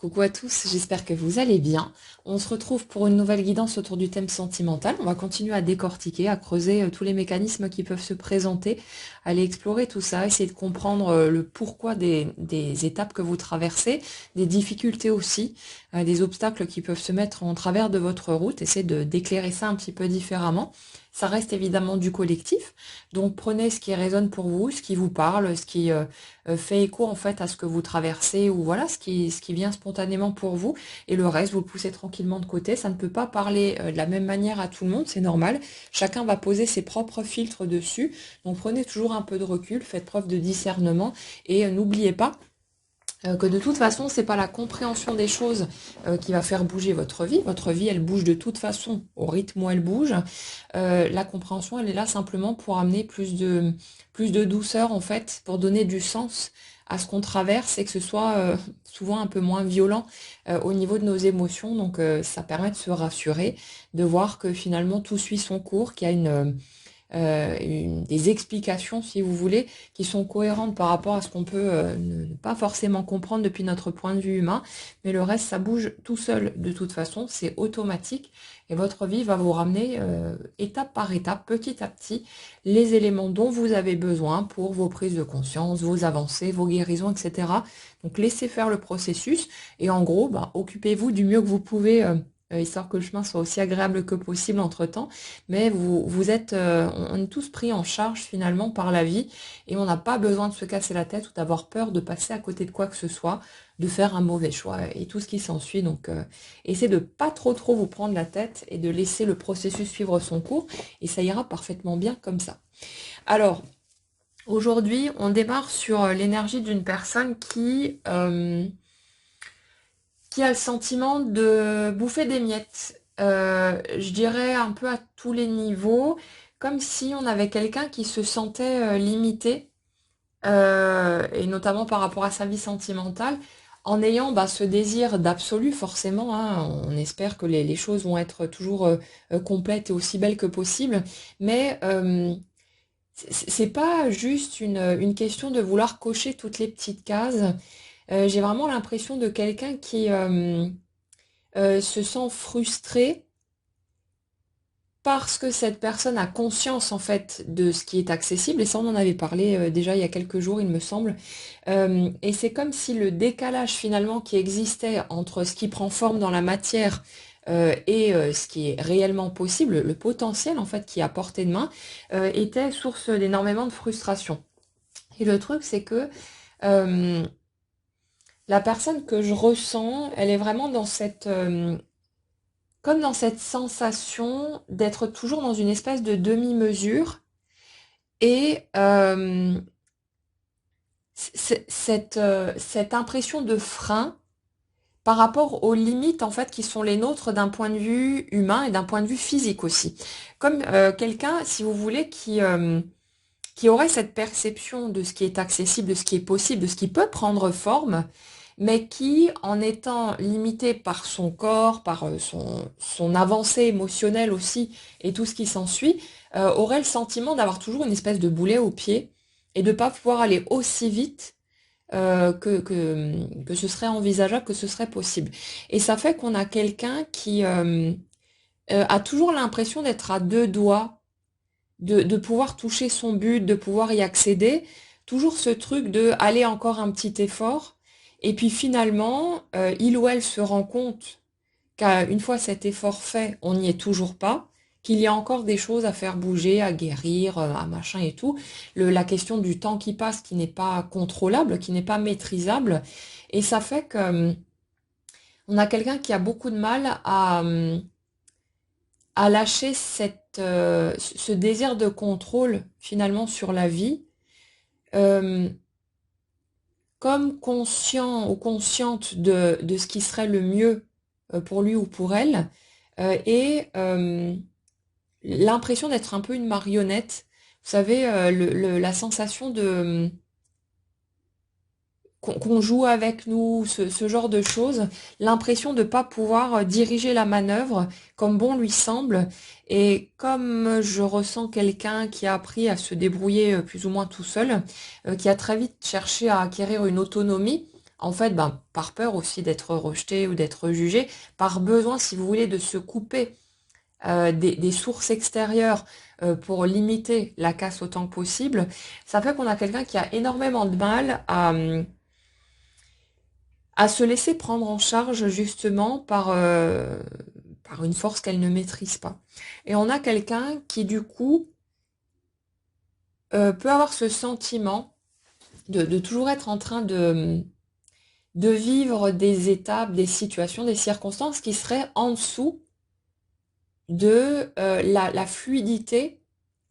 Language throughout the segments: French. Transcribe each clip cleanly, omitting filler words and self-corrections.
Coucou à tous, j'espère que vous allez bien. On se retrouve pour une nouvelle guidance autour du thème sentimental. On va continuer à décortiquer, à creuser tous les mécanismes qui peuvent se présenter, aller explorer tout ça, essayer de comprendre le pourquoi des étapes que vous traversez, des difficultés aussi, des obstacles qui peuvent se mettre en travers de votre route, essayer d'éclairer ça un petit peu différemment. Ça reste évidemment du collectif, donc prenez ce qui résonne pour vous, ce qui vous parle, ce qui fait écho en fait à ce que vous traversez ou voilà ce qui vient spontanément pour vous et le reste vous le poussez tranquillement de côté. Ça ne peut pas parler de la même manière à tout le monde, c'est normal. Chacun va poser ses propres filtres dessus. Donc prenez toujours un peu de recul, faites preuve de discernement et n'oubliez pas que de toute façon, c'est pas la compréhension des choses qui va faire bouger votre vie. Votre vie, elle bouge de toute façon au rythme où elle bouge. La compréhension, elle est là simplement pour amener plus de douceur en fait, pour donner du sens à ce qu'on traverse et que ce soit souvent un peu moins violent au niveau de nos émotions. Donc ça permet de se rassurer, de voir que finalement tout suit son cours, qu'il y a des explications, si vous voulez, qui sont cohérentes par rapport à ce qu'on peut ne pas forcément comprendre depuis notre point de vue humain, mais le reste, ça bouge tout seul de toute façon, c'est automatique, et votre vie va vous ramener étape par étape, petit à petit, les éléments dont vous avez besoin pour vos prises de conscience, vos avancées, vos guérisons, etc. Donc laissez faire le processus, et en gros, bah, occupez-vous du mieux que vous pouvez histoire que le chemin soit aussi agréable que possible entre-temps. Mais vous êtes, on est tous pris en charge finalement par la vie et on n'a pas besoin de se casser la tête ou d'avoir peur de passer à côté de quoi que ce soit, de faire un mauvais choix et tout ce qui s'ensuit. Donc, essayez de pas trop vous prendre la tête et de laisser le processus suivre son cours et ça ira parfaitement bien comme ça. Alors, aujourd'hui, on démarre sur l'énergie d'une personne qui a le sentiment de bouffer des miettes. Je dirais un peu à tous les niveaux, comme si on avait quelqu'un qui se sentait limité, et notamment par rapport à sa vie sentimentale, en ayant bah, ce désir d'absolu, forcément, hein. On espère que les choses vont être toujours complètes et aussi belles que possible, mais c'est pas juste une question de vouloir cocher toutes les petites cases. J'ai vraiment l'impression de quelqu'un qui se sent frustré parce que cette personne a conscience en fait de ce qui est accessible, et ça on en avait parlé déjà il y a quelques jours il me semble. Et c'est comme si le décalage finalement qui existait entre ce qui prend forme dans la matière et ce qui est réellement possible, le potentiel en fait qui est à portée de main, était source d'énormément de frustration. Et le truc c'est que euh, la personne que je ressens, elle est vraiment dans cette comme dans cette sensation d'être toujours dans une espèce de demi-mesure et cette impression de frein par rapport aux limites en fait qui sont les nôtres d'un point de vue humain et d'un point de vue physique aussi. Comme quelqu'un, si vous voulez, qui aurait cette perception de ce qui est accessible, de ce qui est possible, de ce qui peut prendre forme, mais qui, en étant limité par son corps, par son avancée émotionnelle aussi, et tout ce qui s'ensuit, aurait le sentiment d'avoir toujours une espèce de boulet au pied, et de ne pas pouvoir aller aussi vite que ce serait envisageable, que ce serait possible. Et ça fait qu'on a quelqu'un qui a toujours l'impression d'être à deux doigts de pouvoir toucher son but, de pouvoir y accéder, toujours ce truc de aller encore un petit effort, et puis finalement, il ou elle se rend compte qu'une fois cet effort fait, on n'y est toujours pas, qu'il y a encore des choses à faire bouger, à guérir, à machin et tout. La question du temps qui passe qui n'est pas contrôlable, qui n'est pas maîtrisable, et ça fait que on a quelqu'un qui a beaucoup de mal à lâcher ce désir de contrôle finalement sur la vie, euh, comme conscient ou consciente de ce qui serait le mieux pour lui ou pour elle, et l'impression d'être un peu une marionnette. Vous savez, la sensation de qu'on joue avec nous, ce genre de choses, l'impression de ne pas pouvoir diriger la manœuvre comme bon lui semble. Et comme je ressens quelqu'un qui a appris à se débrouiller plus ou moins tout seul, qui a très vite cherché à acquérir une autonomie, en fait, ben, par peur aussi d'être rejeté ou d'être jugé, par besoin, si vous voulez, de se couper des sources extérieures pour limiter la casse autant que possible, ça fait qu'on a quelqu'un qui a énormément de mal à se laisser prendre en charge justement par une force qu'elle ne maîtrise pas. Et on a quelqu'un qui du coup peut avoir ce sentiment de toujours être en train de vivre des étapes, des situations, des circonstances qui seraient en dessous de la fluidité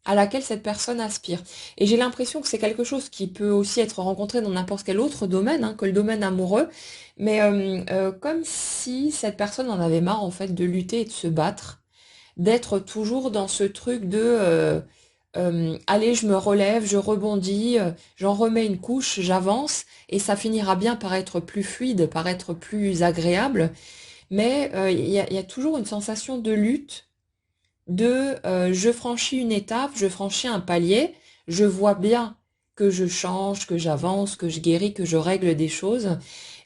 à laquelle cette personne aspire. Et j'ai l'impression que c'est quelque chose qui peut aussi être rencontré dans n'importe quel autre domaine, hein, que le domaine amoureux, mais comme si cette personne en avait marre en fait de lutter et de se battre, d'être toujours dans ce truc de allez, je me relève, je rebondis, j'en remets une couche, j'avance, et ça finira bien par être plus fluide, par être plus agréable, mais il y a toujours une sensation de lutte de je franchis une étape, je franchis un palier, je vois bien que je change, que j'avance, que je guéris, que je règle des choses.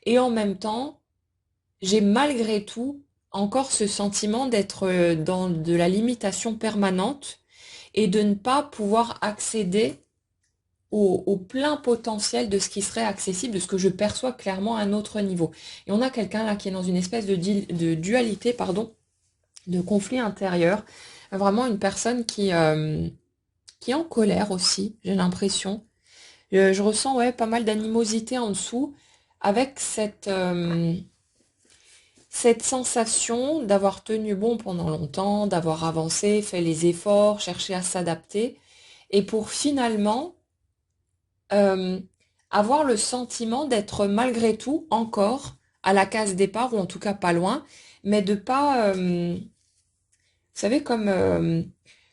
Et en même temps, j'ai malgré tout encore ce sentiment d'être dans de la limitation permanente et de ne pas pouvoir accéder au plein potentiel de ce qui serait accessible, de ce que je perçois clairement à un autre niveau. Et on a quelqu'un là qui est dans une espèce de dualité, pardon, de conflit intérieur. Vraiment une personne qui est en colère aussi, j'ai l'impression. Je ressens ouais, pas mal d'animosité en dessous, avec cette sensation d'avoir tenu bon pendant longtemps, d'avoir avancé, fait les efforts, cherché à s'adapter, et pour finalement euh, avoir le sentiment d'être malgré tout encore à la case départ, ou en tout cas pas loin, mais de pas... vous savez, comme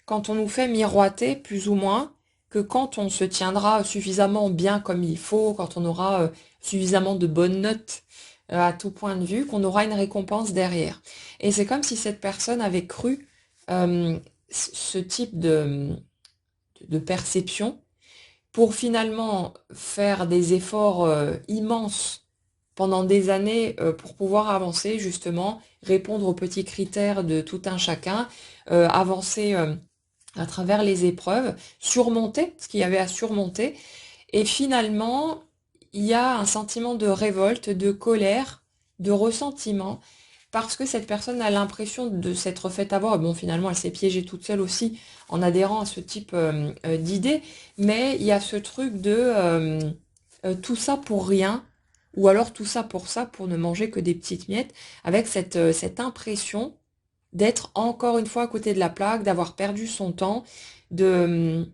quand on nous fait miroiter, plus ou moins, que quand on se tiendra suffisamment bien comme il faut, quand on aura suffisamment de bonnes notes à tout point de vue, qu'on aura une récompense derrière. Et c'est comme si cette personne avait cru ce type de perception pour finalement faire des efforts immenses pendant des années pour pouvoir avancer, justement, répondre aux petits critères de tout un chacun, avancer à travers les épreuves, surmonter ce qu'il y avait à surmonter. Et finalement, il y a un sentiment de révolte, de colère, de ressentiment, parce que cette personne a l'impression de s'être fait avoir. Bon, finalement, elle s'est piégée toute seule aussi en adhérant à ce type d'idée, mais il y a ce truc de tout ça pour rien, ou alors tout ça pour ne manger que des petites miettes, avec cette impression d'être encore une fois à côté de la plaque, d'avoir perdu son temps, de,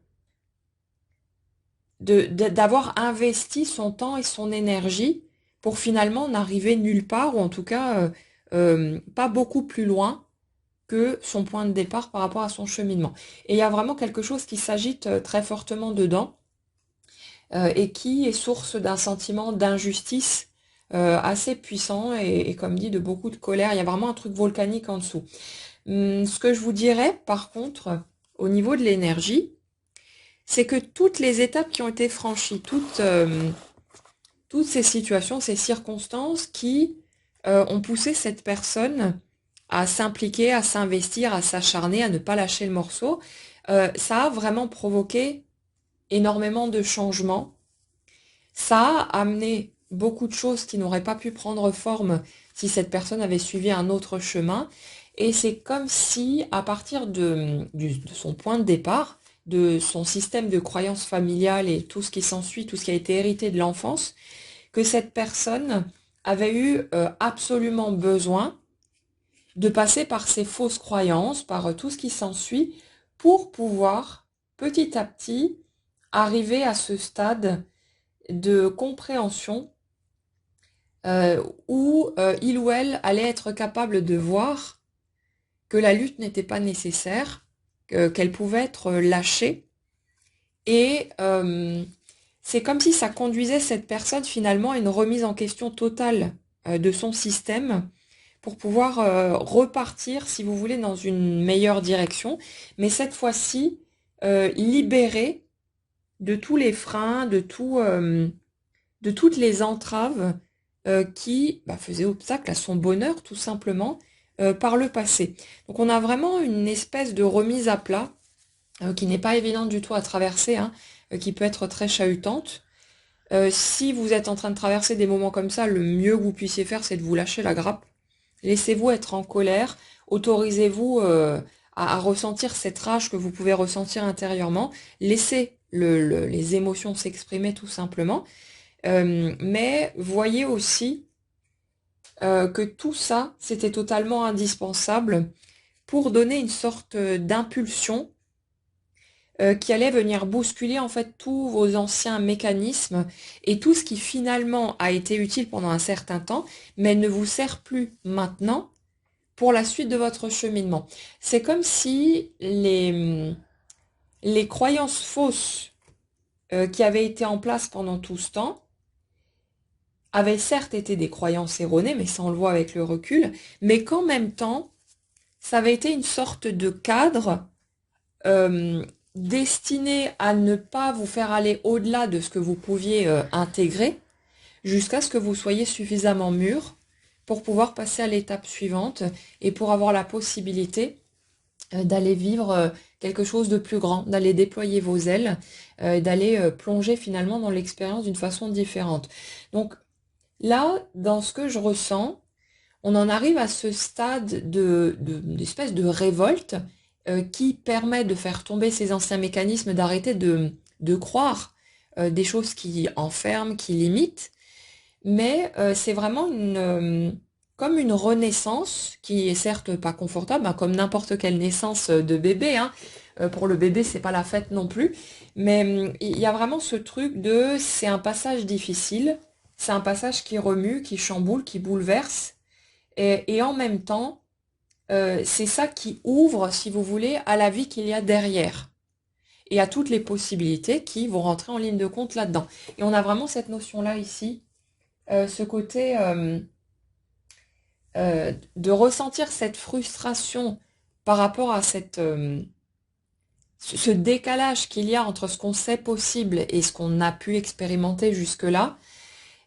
d'avoir investi son temps et son énergie pour finalement n'arriver nulle part, ou en tout cas pas beaucoup plus loin que son point de départ par rapport à son cheminement. Et il y a vraiment quelque chose qui s'agite très fortement dedans et qui est source d'un sentiment d'injustice assez puissant et comme dit de beaucoup de colère. Il y a vraiment un truc volcanique en dessous. Ce que je vous dirais par contre au niveau de l'énergie, c'est que toutes les étapes qui ont été franchies, toutes ces situations, ces circonstances qui ont poussé cette personne à s'impliquer, à s'investir, à s'acharner, à ne pas lâcher le morceau, ça a vraiment provoqué énormément de changements. Ça a amené beaucoup de choses qui n'auraient pas pu prendre forme si cette personne avait suivi un autre chemin. Et c'est comme si, à partir de son point de départ, de son système de croyances familiales et tout ce qui s'ensuit, tout ce qui a été hérité de l'enfance, que cette personne avait eu absolument besoin de passer par ces fausses croyances, par tout ce qui s'ensuit, pour pouvoir petit à petit arriver à ce stade de compréhension où il ou elle allait être capable de voir que la lutte n'était pas nécessaire, qu'elle pouvait être lâchée. Et c'est comme si ça conduisait cette personne finalement à une remise en question totale de son système pour pouvoir repartir, si vous voulez, dans une meilleure direction, mais cette fois-ci libérée de tous les freins, de toutes les entraves qui faisait obstacle à son bonheur tout simplement par le passé. Donc on a vraiment une espèce de remise à plat qui n'est pas évidente du tout à traverser, hein, qui peut être très chahutante. Si vous êtes en train de traverser des moments comme ça, le mieux que vous puissiez faire, c'est de vous lâcher la grappe. Laissez-vous être en colère, autorisez-vous à ressentir cette rage que vous pouvez ressentir intérieurement. Laissez les émotions s'exprimer tout simplement. Mais voyez aussi que tout ça, c'était totalement indispensable pour donner une sorte d'impulsion qui allait venir bousculer en fait tous vos anciens mécanismes et tout ce qui finalement a été utile pendant un certain temps, mais ne vous sert plus maintenant pour la suite de votre cheminement. C'est comme si les croyances fausses qui avaient été en place pendant tout ce temps avaient certes été des croyances erronées, mais ça on le voit avec le recul, mais qu'en même temps, ça avait été une sorte de cadre destiné à ne pas vous faire aller au-delà de ce que vous pouviez intégrer, jusqu'à ce que vous soyez suffisamment mûr pour pouvoir passer à l'étape suivante et pour avoir la possibilité d'aller vivre quelque chose de plus grand, d'aller déployer vos ailes, d'aller plonger finalement dans l'expérience d'une façon différente. Donc là, dans ce que je ressens, on en arrive à ce stade d'espèce de révolte qui permet de faire tomber ces anciens mécanismes, d'arrêter de croire des choses qui enferment, qui limitent, mais c'est vraiment comme une renaissance qui est certes pas confortable, hein, comme n'importe quelle naissance de bébé, hein. Pour le bébé, c'est pas la fête non plus, mais il y a vraiment ce truc de c'est un passage difficile, c'est un passage qui remue, qui chamboule, qui bouleverse, et en même temps, c'est ça qui ouvre, si vous voulez, à la vie qu'il y a derrière et à toutes les possibilités qui vont rentrer en ligne de compte là-dedans. Et on a vraiment cette notion-là ici, ce côté de ressentir cette frustration par rapport à ce décalage qu'il y a entre ce qu'on sait possible et ce qu'on a pu expérimenter jusque-là,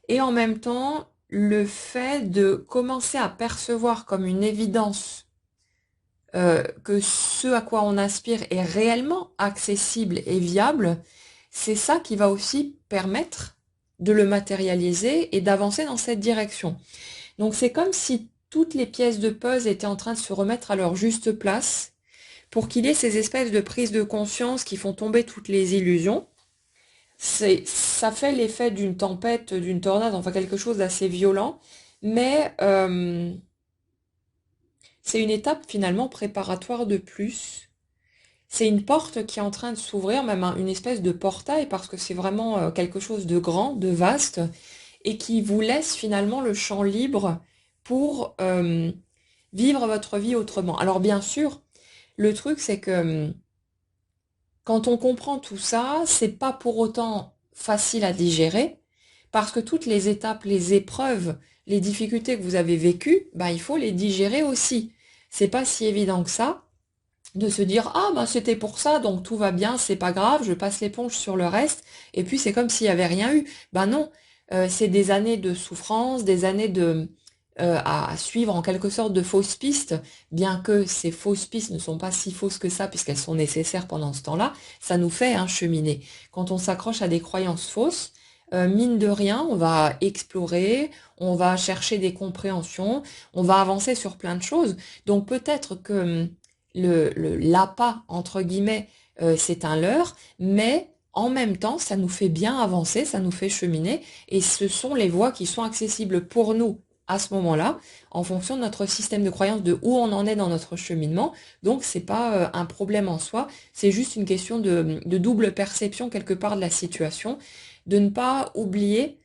et en même temps le fait de commencer à percevoir comme une évidence que ce à quoi on aspire est réellement accessible et viable, c'est ça qui va aussi permettre de le matérialiser et d'avancer dans cette direction. Donc c'est comme si toutes les pièces de puzzle étaient en train de se remettre à leur juste place pour qu'il y ait ces espèces de prises de conscience qui font tomber toutes les illusions. Ça fait l'effet d'une tempête, d'une tornade, enfin quelque chose d'assez violent, mais c'est une étape finalement préparatoire de plus. C'est une porte qui est en train de s'ouvrir, même une espèce de portail, parce que c'est vraiment quelque chose de grand, de vaste, et qui vous laisse finalement le champ libre pour vivre votre vie autrement. Alors bien sûr, le truc c'est que quand on comprend tout ça, c'est pas pour autant facile à digérer, parce que toutes les étapes, les épreuves, les difficultés que vous avez vécues, il faut les digérer aussi. C'est pas si évident que ça de se dire ah c'était pour ça donc tout va bien, c'est pas grave, je passe l'éponge sur le reste et puis c'est comme s'il y avait rien eu. Non, c'est des années de souffrance, des années à suivre en quelque sorte de fausses pistes, bien que ces fausses pistes ne sont pas si fausses que ça puisqu'elles sont nécessaires pendant ce temps-là, ça nous fait cheminer. Quand on s'accroche à des croyances fausses, mine de rien, on va explorer, on va chercher des compréhensions, on va avancer sur plein de choses. Donc peut-être que l'appât, entre guillemets, c'est un leurre, mais en même temps, ça nous fait bien avancer, ça nous fait cheminer, et ce sont les voies qui sont accessibles pour nous à ce moment-là, en fonction de notre système de croyance, de où on en est dans notre cheminement. Donc c'est pas un problème en soi, c'est juste une question de double perception quelque part de la situation, de ne pas oublier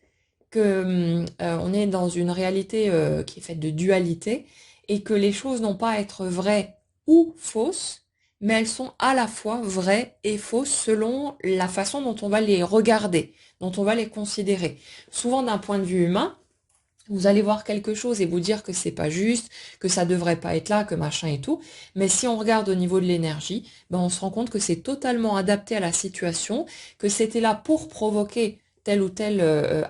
que on est dans une réalité qui est faite de dualité, et que les choses n'ont pas à être vraies ou fausses, mais elles sont à la fois vraies et fausses selon la façon dont on va les regarder, dont on va les considérer. Souvent d'un point de vue humain, vous allez voir quelque chose et vous dire que c'est pas juste, que ça devrait pas être là, que machin et tout. Mais si on regarde au niveau de l'énergie, on se rend compte que c'est totalement adapté à la situation, que c'était là pour provoquer tel ou tel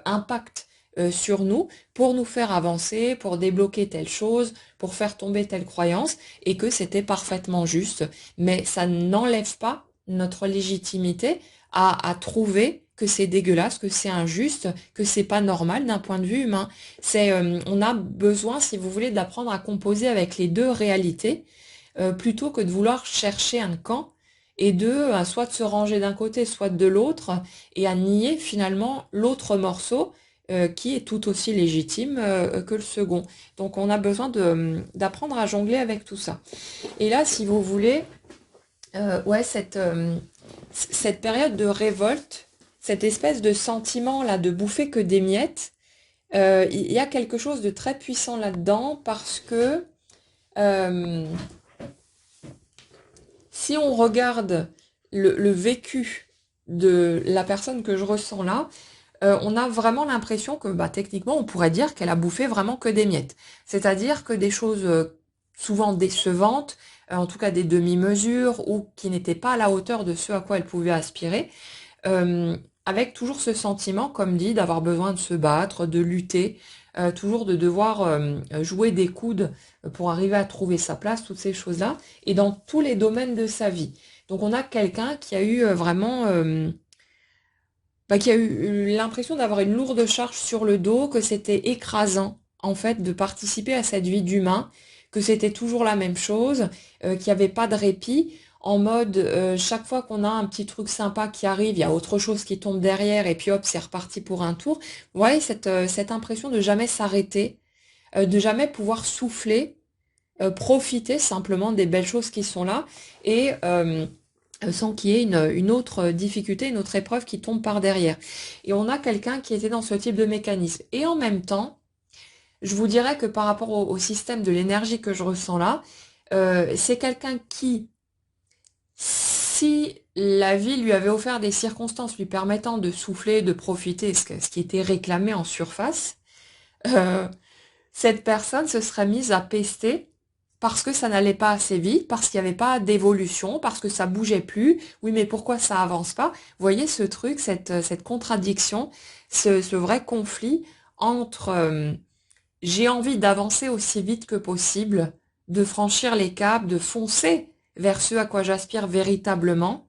impact sur nous pour nous faire avancer, pour débloquer telle chose, pour faire tomber telle croyance, et que c'était parfaitement juste. Mais ça n'enlève pas notre légitimité à trouver que c'est dégueulasse, que c'est injuste, que c'est pas normal d'un point de vue humain. On a besoin, si vous voulez, d'apprendre à composer avec les deux réalités, plutôt que de vouloir chercher un camp et soit de se ranger d'un côté, soit de l'autre, et à nier finalement l'autre morceau qui est tout aussi légitime que le second. Donc on a besoin d'apprendre à jongler avec tout ça. Et là, si vous voulez, ouais, cette période de révolte, cette espèce de sentiment là de bouffer que des miettes, il y a quelque chose de très puissant là-dedans parce que euh, si on regarde le vécu de la personne que je ressens là, on a vraiment l'impression que bah, techniquement on pourrait dire qu'elle a bouffé vraiment que des miettes. C'est-à-dire que des choses souvent décevantes, en tout cas des demi-mesures ou qui n'étaient pas à la hauteur de ce à quoi elle pouvait aspirer, euh, avec toujours ce sentiment, comme dit, d'avoir besoin de se battre, de lutter, toujours de devoir jouer des coudes pour arriver à trouver sa place, toutes ces choses-là, et dans tous les domaines de sa vie. Donc on a quelqu'un qui a eu vraiment, qui a eu l'impression d'avoir une lourde charge sur le dos, que c'était écrasant, en fait, de participer à cette vie d'humain, que c'était toujours la même chose, qu'il n'y avait pas de répit, en mode, chaque fois qu'on a un petit truc sympa qui arrive, il y a autre chose qui tombe derrière, et puis hop, c'est reparti pour un tour. Vous voyez, cette impression de jamais s'arrêter, de jamais pouvoir souffler, profiter simplement des belles choses qui sont là, et sans qu'il y ait une autre difficulté, une autre épreuve qui tombe par derrière. Et on a quelqu'un qui était dans ce type de mécanisme. Et en même temps, je vous dirais que par rapport au système de l'énergie que je ressens là, c'est quelqu'un qui, si la vie lui avait offert des circonstances lui permettant de souffler, de profiter, ce qui était réclamé en surface, euh, cette personne se serait mise à pester parce que ça n'allait pas assez vite, parce qu'il n'y avait pas d'évolution, parce que ça bougeait plus. Oui, mais pourquoi ça avance pas? Vous voyez ce truc, cette contradiction, ce vrai conflit entre j'ai envie d'avancer aussi vite que possible, de franchir les caps, de foncer vers ce à quoi j'aspire véritablement,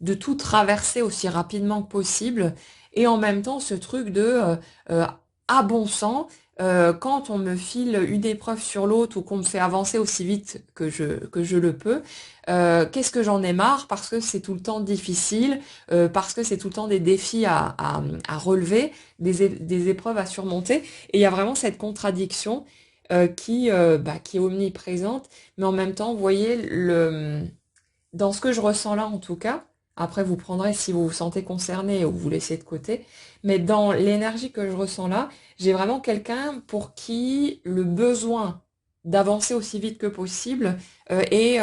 de tout traverser aussi rapidement que possible, et en même temps ce truc de à bon sens, quand on me file une épreuve sur l'autre ou qu'on me fait avancer aussi vite que je le peux, qu'est-ce que j'en ai marre parce que c'est tout le temps difficile, parce que c'est tout le temps des défis à relever, des épreuves à surmonter, et il y a vraiment cette contradiction qui est omniprésente, mais en même temps, vous voyez, dans ce que je ressens là en tout cas, après vous prendrez si vous vous sentez concerné ou vous laissez de côté, mais dans l'énergie que je ressens là, j'ai vraiment quelqu'un pour qui le besoin d'avancer aussi vite que possible est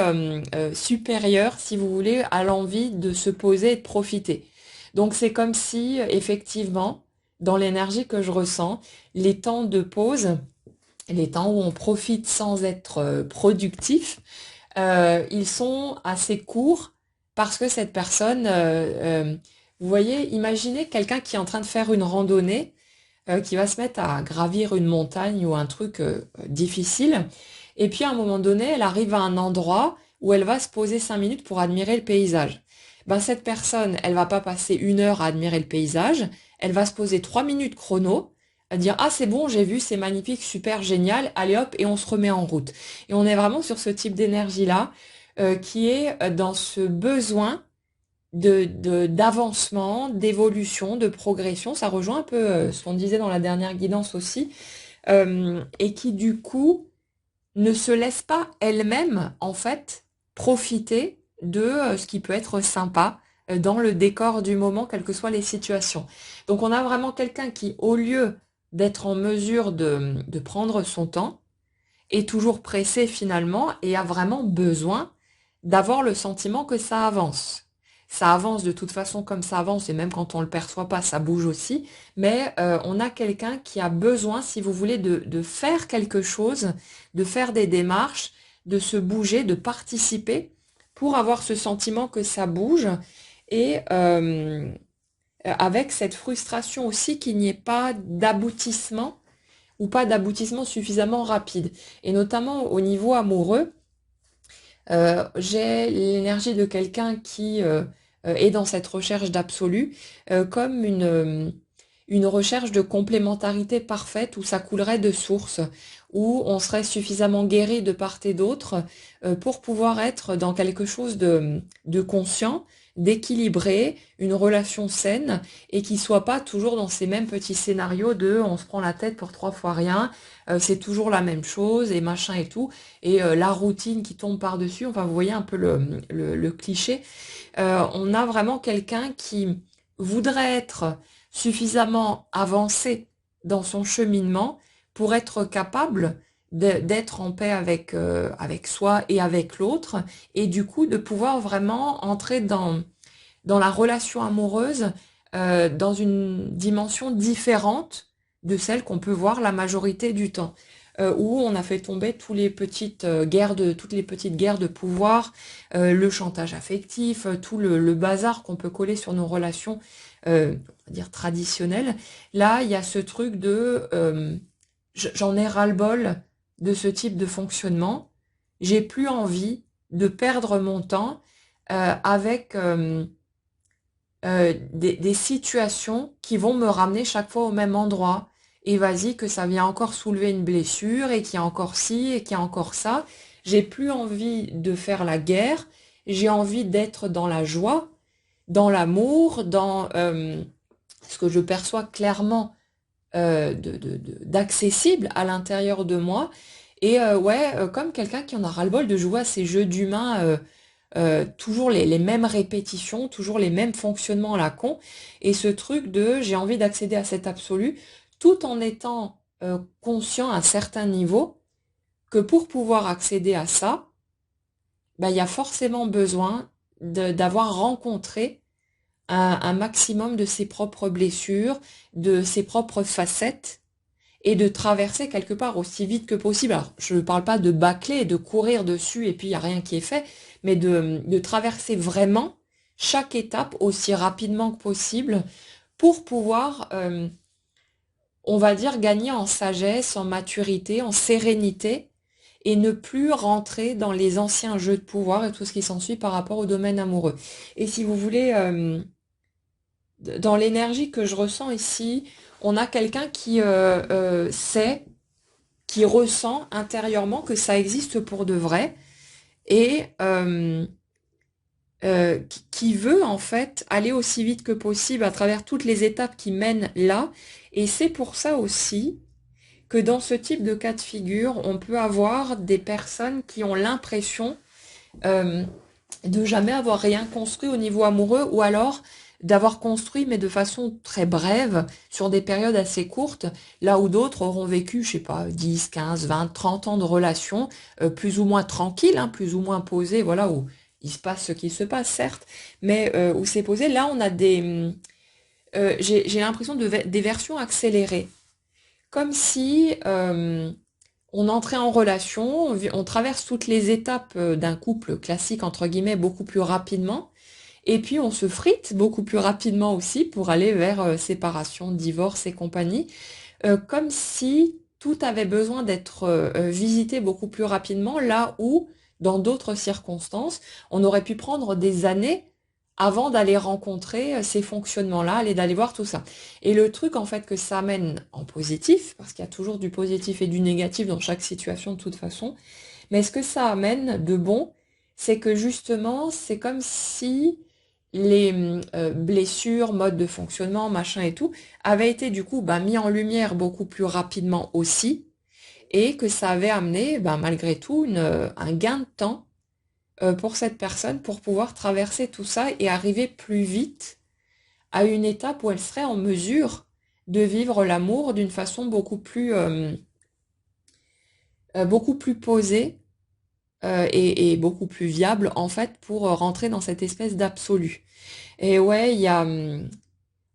supérieur, si vous voulez, à l'envie de se poser et de profiter. Donc c'est comme si, effectivement, dans l'énergie que je ressens, les temps de pause, les temps où on profite sans être productif, ils sont assez courts parce que cette personne, vous voyez, imaginez quelqu'un qui est en train de faire une randonnée, qui va se mettre à gravir une montagne ou un truc difficile, et puis à un moment donné, elle arrive à un endroit où elle va se poser 5 minutes pour admirer le paysage. Ben, cette personne, elle va pas passer 1 heure à admirer le paysage, elle va se poser 3 minutes chrono, à dire ah c'est bon, j'ai vu, c'est magnifique, super génial, allez hop, et on se remet en route. Et on est vraiment sur ce type d'énergie-là, qui est dans ce besoin d'avancement, d'évolution, de progression. Ça rejoint un peu ce qu'on disait dans la dernière guidance aussi, et qui du coup ne se laisse pas elle-même, en fait, profiter de ce qui peut être sympa dans le décor du moment, quelles que soient les situations. Donc on a vraiment quelqu'un qui, au lieu d'être en mesure de prendre son temps, est toujours pressé finalement et a vraiment besoin d'avoir le sentiment que ça avance. Ça avance de toute façon comme ça avance, et même quand on le perçoit pas, ça bouge aussi. Mais on a quelqu'un qui a besoin, si vous voulez, de faire quelque chose, de faire des démarches, de se bouger, de participer pour avoir ce sentiment que ça bouge. Et avec cette frustration aussi qu'il n'y ait pas d'aboutissement ou pas d'aboutissement suffisamment rapide. Et notamment au niveau amoureux, j'ai l'énergie de quelqu'un qui est dans cette recherche d'absolu, comme une recherche de complémentarité parfaite où ça coulerait de source, où on serait suffisamment guéri de part et d'autre pour pouvoir être dans quelque chose de conscient, d'équilibré, une relation saine et qui soit pas toujours dans ces mêmes petits scénarios de on se prend la tête pour 3 fois rien, c'est toujours la même chose et machin et tout, et la routine qui tombe par-dessus, enfin vous voyez un peu le cliché. On a vraiment quelqu'un qui voudrait être suffisamment avancé dans son cheminement pour être capable d'être en paix avec soi et avec l'autre, et du coup de pouvoir vraiment entrer dans la relation amoureuse dans une dimension différente de celle qu'on peut voir la majorité du temps. Où on a fait tomber toutes les petites guerres de pouvoir, le chantage affectif, tout le bazar qu'on peut coller sur nos relations, on va dire traditionnelles. Là, il y a ce truc de j'en ai ras-le-bol de ce type de fonctionnement. J'ai plus envie de perdre mon temps avec des situations qui vont me ramener chaque fois au même endroit. Et vas-y, que ça vient encore soulever une blessure, et qu'il y a encore ci, et qu'il y a encore ça. J'ai plus envie de faire la guerre, j'ai envie d'être dans la joie, dans l'amour, dans ce que je perçois clairement d'accessible à l'intérieur de moi. Et ouais, comme quelqu'un qui en a ras-le-bol de jouer à ces jeux d'humains, toujours les mêmes répétitions, toujours les mêmes fonctionnements à la con, et ce truc de j'ai envie d'accéder à cet absolu, tout en étant conscient à un certain niveau que pour pouvoir accéder à ça, ben, il y a forcément besoin d'avoir rencontré un maximum de ses propres blessures, de ses propres facettes, et de traverser quelque part aussi vite que possible. Alors, je ne parle pas de bâcler, de courir dessus et puis il n'y a rien qui est fait, mais de traverser vraiment chaque étape aussi rapidement que possible pour pouvoir, on va dire, gagner en sagesse, en maturité, en sérénité, et ne plus rentrer dans les anciens jeux de pouvoir et tout ce qui s'ensuit par rapport au domaine amoureux. Et si vous voulez, dans l'énergie que je ressens ici, on a quelqu'un qui sait, qui ressent intérieurement que ça existe pour de vrai, et qui veut en fait aller aussi vite que possible à travers toutes les étapes qui mènent là. Et c'est pour ça aussi que dans ce type de cas de figure, on peut avoir des personnes qui ont l'impression euh, de jamais avoir rien construit au niveau amoureux, ou alors d'avoir construit mais de façon très brève sur des périodes assez courtes, là où d'autres auront vécu, je sais pas, 10, 15, 20, 30 ans de relations plus ou moins tranquilles, hein, plus ou moins posées, voilà, où il se passe ce qui se passe, certes, mais où c'est posé. Là, on a j'ai l'impression des versions accélérées, comme si on entrait en relation, on traverse toutes les étapes d'un couple classique, entre guillemets, beaucoup plus rapidement. Et puis on se frite beaucoup plus rapidement aussi pour aller vers séparation, divorce et compagnie. Comme si tout avait besoin d'être visité beaucoup plus rapidement, là où, dans d'autres circonstances, on aurait pu prendre des années avant d'aller rencontrer ces fonctionnements-là, d'aller voir tout ça. Et le truc, en fait, que ça amène en positif, parce qu'il y a toujours du positif et du négatif dans chaque situation de toute façon, mais ce que ça amène de bon, c'est que justement, c'est comme si les blessures, modes de fonctionnement, machin et tout, avaient été du coup mis en lumière beaucoup plus rapidement aussi, et que ça avait amené malgré tout un gain de temps pour cette personne pour pouvoir traverser tout ça et arriver plus vite à une étape où elle serait en mesure de vivre l'amour d'une façon beaucoup plus posée et beaucoup plus viable en fait pour rentrer dans cette espèce d'absolu. Et ouais, il y a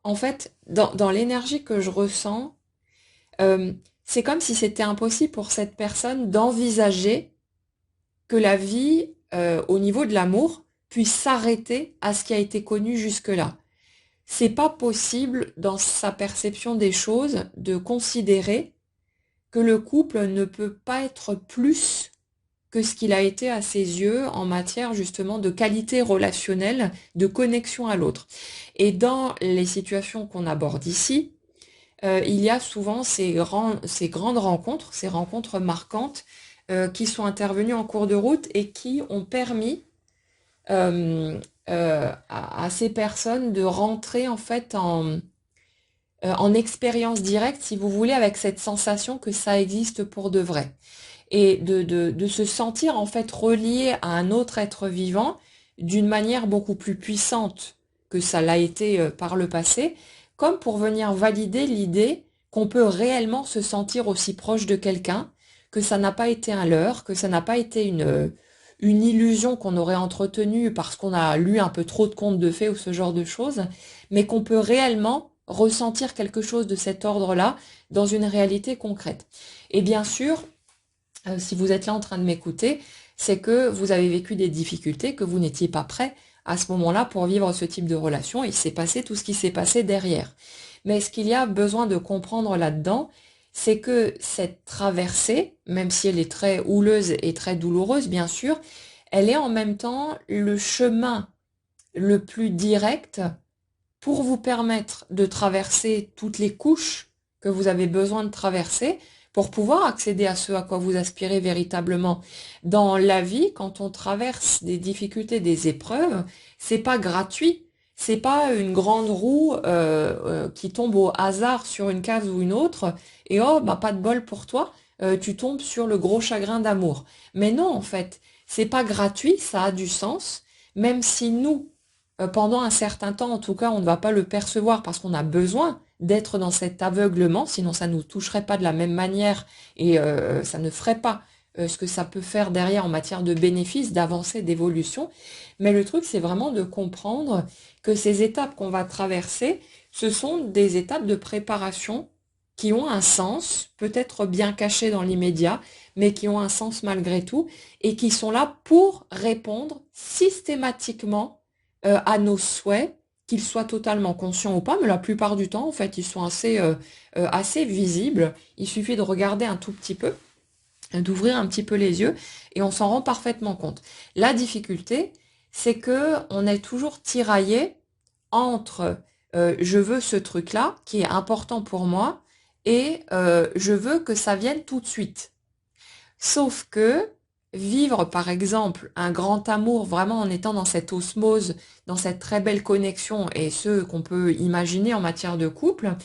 en fait dans l'énergie que je ressens, c'est comme si c'était impossible pour cette personne d'envisager que la vie au niveau de l'amour puisse s'arrêter à ce qui a été connu jusque-là. c'est pas possible dans sa perception des choses de considérer que le couple ne peut pas être plus que ce qu'il a été à ses yeux en matière justement de qualité relationnelle, de connexion à l'autre. Et dans les situations qu'on aborde ici, il y a souvent ces grandes rencontres, ces rencontres marquantes qui sont intervenues en cours de route et qui ont permis à ces personnes de rentrer en fait en expérience directe, si vous voulez, avec cette sensation que ça existe pour de vrai. Et de se sentir en fait relié à un autre être vivant d'une manière beaucoup plus puissante que ça l'a été par le passé, comme pour venir valider l'idée qu'on peut réellement se sentir aussi proche de quelqu'un, que ça n'a pas été un leurre, que ça n'a pas été une illusion qu'on aurait entretenue parce qu'on a lu un peu trop de contes de fées ou ce genre de choses, mais qu'on peut réellement ressentir quelque chose de cet ordre-là dans une réalité concrète. Et bien sûr, si vous êtes là en train de m'écouter, c'est que vous avez vécu des difficultés, que vous n'étiez pas prêt à ce moment-là pour vivre ce type de relation. Il s'est passé tout ce qui s'est passé derrière. Mais ce qu'il y a besoin de comprendre là-dedans, c'est que cette traversée, même si elle est très houleuse et très douloureuse, bien sûr, elle est en même temps le chemin le plus direct pour vous permettre de traverser toutes les couches que vous avez besoin de traverser pour pouvoir accéder à ce à quoi vous aspirez véritablement. Dans la vie, quand on traverse des difficultés, des épreuves, c'est pas gratuit. C'est pas une grande roue qui tombe au hasard sur une case ou une autre et oh bah pas de bol pour toi, tu tombes sur le gros chagrin d'amour. Mais non en fait, c'est pas gratuit, ça a du sens, même si nous pendant un certain temps, en tout cas, on ne va pas le percevoir parce qu'on a besoin d'être dans cet aveuglement, sinon ça ne nous toucherait pas de la même manière et ça ne ferait pas ce que ça peut faire derrière en matière de bénéfices, d'avancée, d'évolution. Mais le truc, c'est vraiment de comprendre que ces étapes qu'on va traverser, ce sont des étapes de préparation qui ont un sens, peut-être bien cachées dans l'immédiat, mais qui ont un sens malgré tout, et qui sont là pour répondre systématiquement à nos souhaits, qu'ils soient totalement conscients ou pas, mais la plupart du temps, en fait, ils sont assez visibles. Il suffit de regarder un tout petit peu, d'ouvrir un petit peu les yeux, et on s'en rend parfaitement compte. La difficulté, c'est que on est toujours tiraillé entre je veux ce truc-là, qui est important pour moi, et je veux que ça vienne tout de suite. Sauf que vivre, par exemple, un grand amour vraiment en étant dans cette osmose, dans cette très belle connexion et ce qu'on peut imaginer en matière de couple,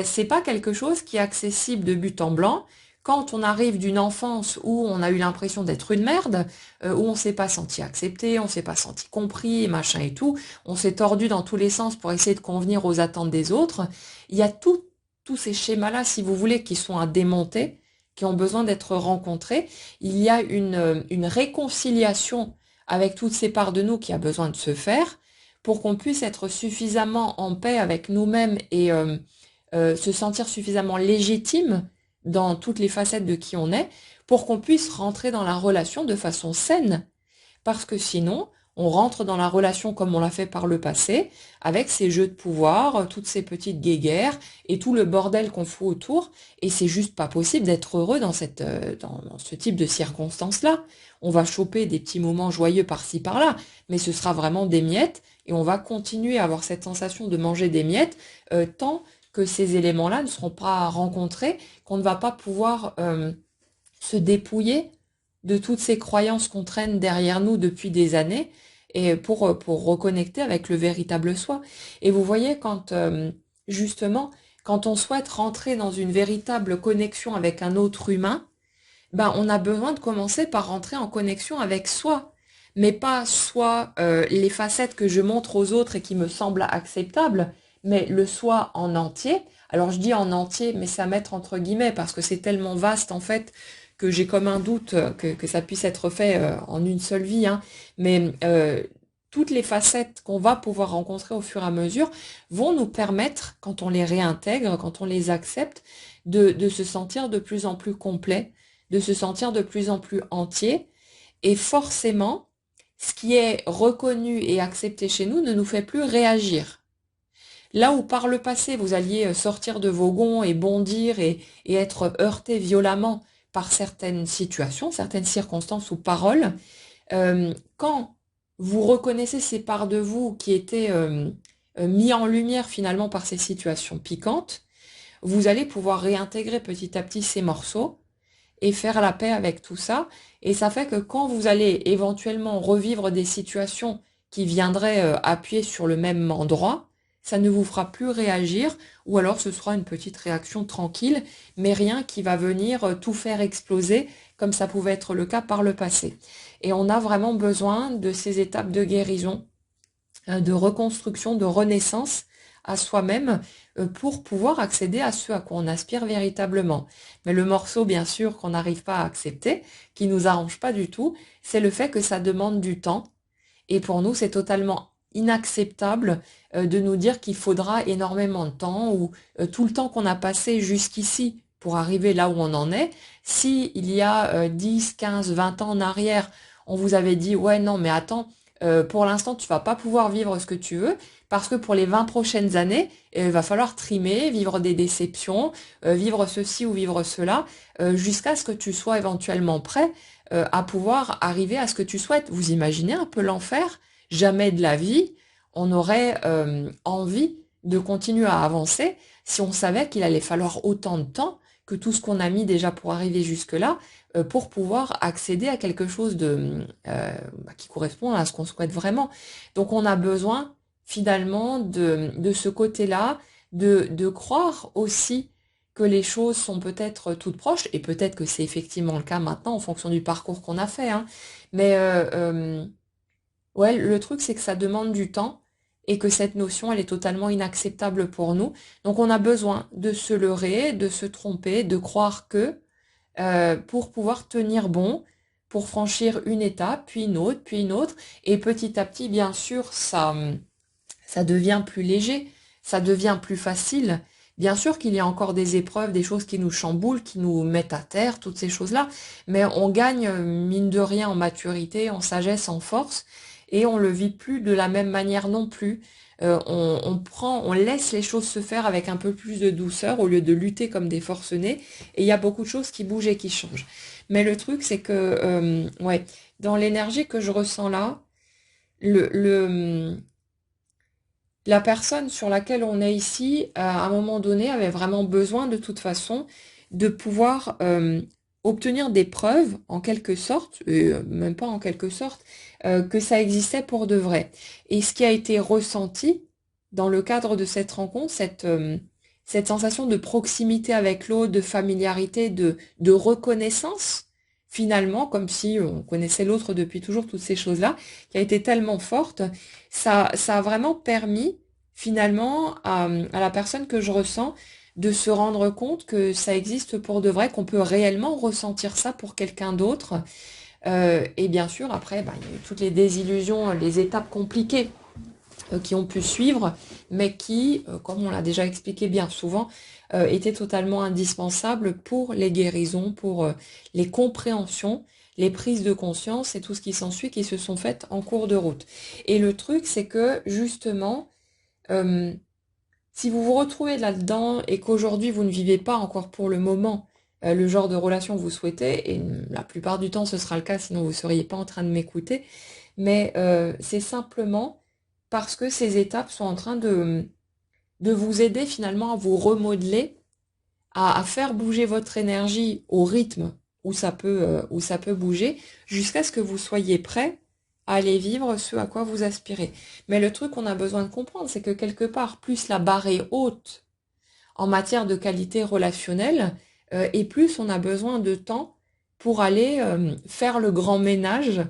c'est pas quelque chose qui est accessible de but en blanc. Quand on arrive d'une enfance où on a eu l'impression d'être une merde, où on s'est pas senti accepté, on s'est pas senti compris, machin et tout, on s'est tordu dans tous les sens pour essayer de convenir aux attentes des autres, il y a tous ces schémas-là, si vous voulez, qui sont à démonter, qui ont besoin d'être rencontrés. Il y a une réconciliation avec toutes ces parts de nous qui a besoin de se faire pour qu'on puisse être suffisamment en paix avec nous-mêmes et se sentir suffisamment légitime dans toutes les facettes de qui on est pour qu'on puisse rentrer dans la relation de façon saine. Parce que sinon, on rentre dans la relation comme on l'a fait par le passé, avec ces jeux de pouvoir, toutes ces petites guéguerres et tout le bordel qu'on fout autour. Et c'est juste pas possible d'être heureux dans dans ce type de circonstances-là. On va choper des petits moments joyeux par-ci par-là, mais ce sera vraiment des miettes et on va continuer à avoir cette sensation de manger des miettes tant que ces éléments-là ne seront pas rencontrés, qu'on ne va pas pouvoir se dépouiller de toutes ces croyances qu'on traîne derrière nous depuis des années et pour reconnecter avec le véritable soi. Et vous voyez, justement, quand on souhaite rentrer dans une véritable connexion avec un autre humain, ben, on a besoin de commencer par rentrer en connexion avec soi. Mais pas soit les facettes que je montre aux autres et qui me semblent acceptables, mais le soi en entier. Alors je dis en entier, mais c'est à mettre entre guillemets parce que c'est tellement vaste en fait que j'ai comme un doute que ça puisse être fait en une seule vie. Hein. Mais toutes les facettes qu'on va pouvoir rencontrer au fur et à mesure vont nous permettre, quand on les réintègre, quand on les accepte, de se sentir de plus en plus complet, de se sentir de plus en plus entier. Et forcément, ce qui est reconnu et accepté chez nous ne nous fait plus réagir. Là où par le passé, vous alliez sortir de vos gonds et bondir et être heurté violemment par certaines situations, certaines circonstances ou paroles, quand vous reconnaissez ces parts de vous qui étaient mis en lumière finalement par ces situations piquantes, vous allez pouvoir réintégrer petit à petit ces morceaux et faire la paix avec tout ça. Et ça fait que quand vous allez éventuellement revivre des situations qui viendraient appuyer sur le même endroit, ça ne vous fera plus réagir, ou alors ce sera une petite réaction tranquille, mais rien qui va venir tout faire exploser, comme ça pouvait être le cas par le passé. Et on a vraiment besoin de ces étapes de guérison, de reconstruction, de renaissance à soi-même pour pouvoir accéder à ce à quoi on aspire véritablement. Mais le morceau, bien sûr, qu'on n'arrive pas à accepter, qui nous arrange pas du tout, c'est le fait que ça demande du temps. Et pour nous, c'est totalement inacceptable de nous dire qu'il faudra énormément de temps ou tout le temps qu'on a passé jusqu'ici pour arriver là où on en est. Si il y a 10, 15, 20 ans en arrière, on vous avait dit, ouais, non, mais attends, pour l'instant, tu vas pas pouvoir vivre ce que tu veux parce que pour les 20 prochaines années, il va falloir trimer, vivre des déceptions, vivre ceci ou vivre cela, jusqu'à ce que tu sois éventuellement prêt à pouvoir arriver à ce que tu souhaites. Vous imaginez un peu l'enfer? Jamais de la vie, on aurait envie de continuer à avancer si on savait qu'il allait falloir autant de temps que tout ce qu'on a mis déjà pour arriver jusque-là, pour pouvoir accéder à quelque chose qui correspond à ce qu'on souhaite vraiment. Donc on a besoin finalement de ce côté-là, de croire aussi que les choses sont peut-être toutes proches, et peut-être que c'est effectivement le cas maintenant en fonction du parcours qu'on a fait, hein. Mais ouais, le truc c'est que ça demande du temps et que cette notion elle est totalement inacceptable pour nous. Donc on a besoin de se leurrer, de se tromper, de croire que pour pouvoir tenir bon, pour franchir une étape, puis une autre, et petit à petit, bien sûr, ça devient plus léger, ça devient plus facile. Bien sûr qu'il y a encore des épreuves, des choses qui nous chamboulent, qui nous mettent à terre, toutes ces choses-là, mais on gagne, mine de rien, en maturité, en sagesse, en force, et on le vit plus de la même manière non plus. On laisse les choses se faire avec un peu plus de douceur au lieu de lutter comme des forcenés, et il y a beaucoup de choses qui bougent et qui changent. Mais le truc, c'est que, ouais, dans l'énergie que je ressens là, le, la personne sur laquelle on est ici, à un moment donné, avait vraiment besoin de toute façon de pouvoir obtenir des preuves, en quelque sorte, et même pas en quelque sorte, que ça existait pour de vrai. Et ce qui a été ressenti dans le cadre de cette rencontre, cette sensation de proximité avec l'autre, de familiarité, de reconnaissance, finalement, comme si on connaissait l'autre depuis toujours, toutes ces choses-là, qui a été tellement forte, ça a vraiment permis finalement à la personne que je ressens de se rendre compte que ça existe pour de vrai, qu'on peut réellement ressentir ça pour quelqu'un d'autre. Et bien sûr, après, bah, il y a eu toutes les désillusions, les étapes compliquées qui ont pu suivre, mais qui, comme on l'a déjà expliqué bien souvent, étaient totalement indispensables pour les guérisons, pour les compréhensions, les prises de conscience et tout ce qui s'ensuit qui se sont faites en cours de route. Et le truc, c'est que justement, euh, si vous vous retrouvez là-dedans et qu'aujourd'hui vous ne vivez pas encore pour le moment le genre de relation que vous souhaitez, et la plupart du temps ce sera le cas, sinon vous ne seriez pas en train de m'écouter, mais c'est simplement parce que ces étapes sont en train de vous aider finalement à vous remodeler, à faire bouger votre énergie au rythme où ça peut bouger, jusqu'à ce que vous soyez prêt à aller vivre ce à quoi vous aspirez. Mais le truc qu'on a besoin de comprendre, c'est que quelque part, plus la barre est haute en matière de qualité relationnelle, et plus on a besoin de temps pour aller faire le grand ménage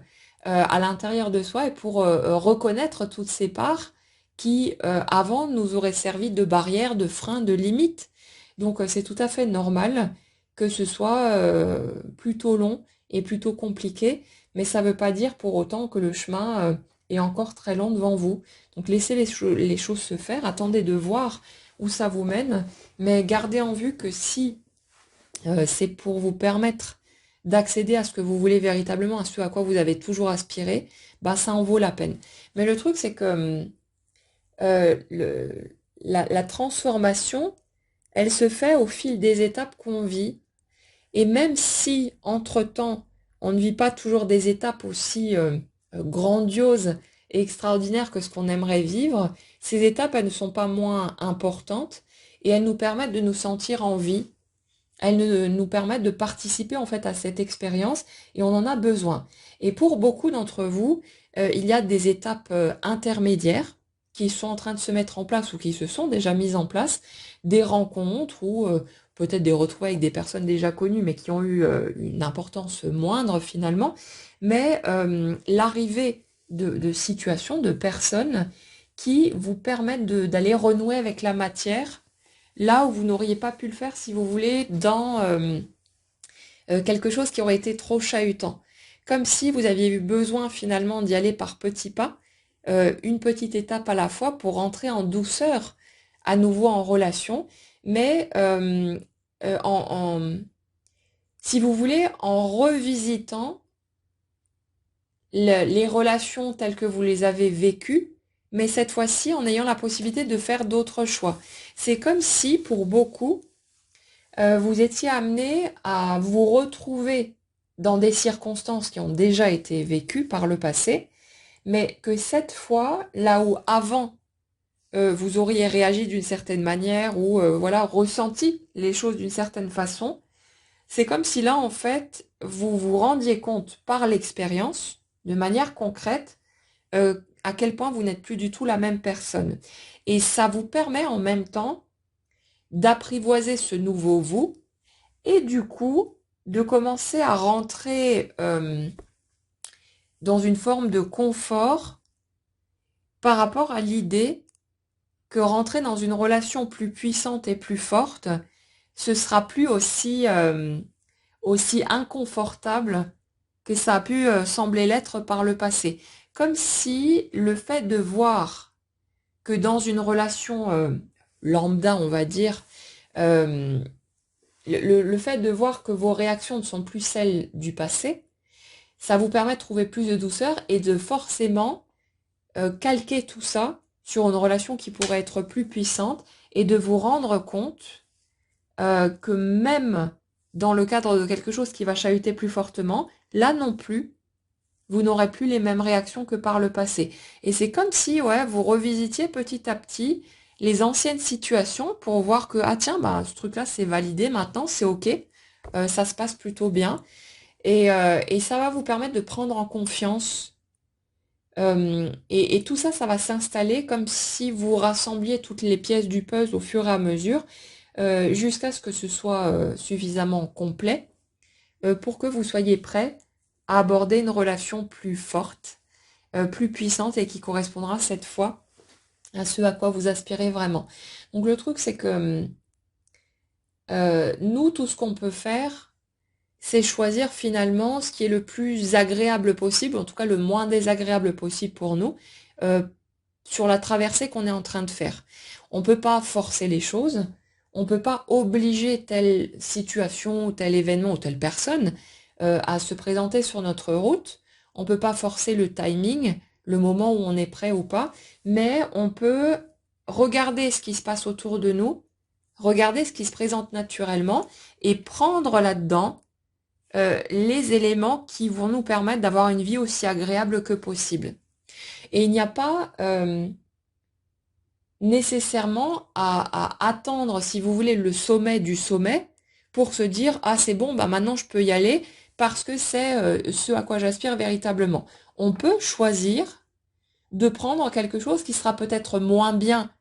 à l'intérieur de soi et pour reconnaître toutes ces parts qui, avant, nous auraient servi de barrière, de frein, de limite. Donc c'est tout à fait normal que ce soit plutôt long et plutôt compliqué, mais ça ne veut pas dire pour autant que le chemin est encore très long devant vous. Donc laissez les choses se faire, attendez de voir où ça vous mène, mais gardez en vue que si c'est pour vous permettre d'accéder à ce que vous voulez véritablement, à ce à quoi vous avez toujours aspiré, bah ça en vaut la peine. Mais le truc, c'est que euh, le- la transformation, elle se fait au fil des étapes qu'on vit. Et même si, entre-temps, on ne vit pas toujours des étapes aussi grandioses et extraordinaires que ce qu'on aimerait vivre, ces étapes, elles ne sont pas moins importantes et elles nous permettent de nous sentir en vie. Elles nous permettent de participer en fait à cette expérience et on en a besoin. Et pour beaucoup d'entre vous, il y a des étapes intermédiaires qui sont en train de se mettre en place ou qui se sont déjà mises en place, des rencontres ou peut-être des retrouvailles avec des personnes déjà connues mais qui ont eu une importance moindre finalement, mais l'arrivée de situations, de personnes qui vous permettent d'aller renouer avec la matière là où vous n'auriez pas pu le faire, si vous voulez, dans quelque chose qui aurait été trop chahutant. Comme si vous aviez eu besoin finalement d'y aller par petits pas, une petite étape à la fois pour rentrer en douceur à nouveau en relation, mais si vous voulez, en revisitant les relations telles que vous les avez vécues, mais cette fois-ci en ayant la possibilité de faire d'autres choix. C'est comme si, pour beaucoup, vous étiez amené à vous retrouver dans des circonstances qui ont déjà été vécues par le passé, mais que cette fois, là où avant vous auriez réagi d'une certaine manière ou voilà ressenti les choses d'une certaine façon, c'est comme si là en fait vous vous rendiez compte par l'expérience, de manière concrète, à quel point vous n'êtes plus du tout la même personne. Et ça vous permet en même temps d'apprivoiser ce nouveau vous et du coup de commencer à rentrer dans une forme de confort par rapport à l'idée que rentrer dans une relation plus puissante et plus forte, ce sera plus aussi inconfortable que ça a pu sembler l'être par le passé. Comme si le fait de voir que dans une relation lambda, on va dire, euh, le fait de voir que vos réactions ne sont plus celles du passé, ça vous permet de trouver plus de douceur et de forcément calquer tout ça sur une relation qui pourrait être plus puissante et de vous rendre compte que même dans le cadre de quelque chose qui va chahuter plus fortement, là non plus, vous n'aurez plus les mêmes réactions que par le passé. Et c'est comme si ouais, vous revisitiez petit à petit les anciennes situations pour voir que, ah tiens, bah, ce truc-là, c'est validé maintenant, c'est OK, ça se passe plutôt bien. Et ça va vous permettre de prendre en confiance. Et tout ça, ça va s'installer comme si vous rassembliez toutes les pièces du puzzle au fur et à mesure, jusqu'à ce que ce soit suffisamment complet pour que vous soyez prêt à aborder une relation plus forte, plus puissante et qui correspondra cette fois à ce à quoi vous aspirez vraiment. Donc le truc, c'est que nous, tout ce qu'on peut faire, c'est choisir finalement ce qui est le plus agréable possible, en tout cas le moins désagréable possible pour nous, euh, sur la traversée qu'on est en train de faire. On ne peut pas forcer les choses, on ne peut pas obliger telle situation ou tel événement ou telle personne à se présenter sur notre route. On ne peut pas forcer le timing, le moment où on est prêt ou pas, mais on peut regarder ce qui se passe autour de nous, regarder ce qui se présente naturellement et prendre là-dedans les éléments qui vont nous permettre d'avoir une vie aussi agréable que possible. Et il n'y a pas nécessairement à attendre, si vous voulez, le sommet du sommet pour se dire, ah c'est bon, bah maintenant je peux y aller parce que c'est ce à quoi j'aspire véritablement. On peut choisir de prendre quelque chose qui sera peut-être moins bien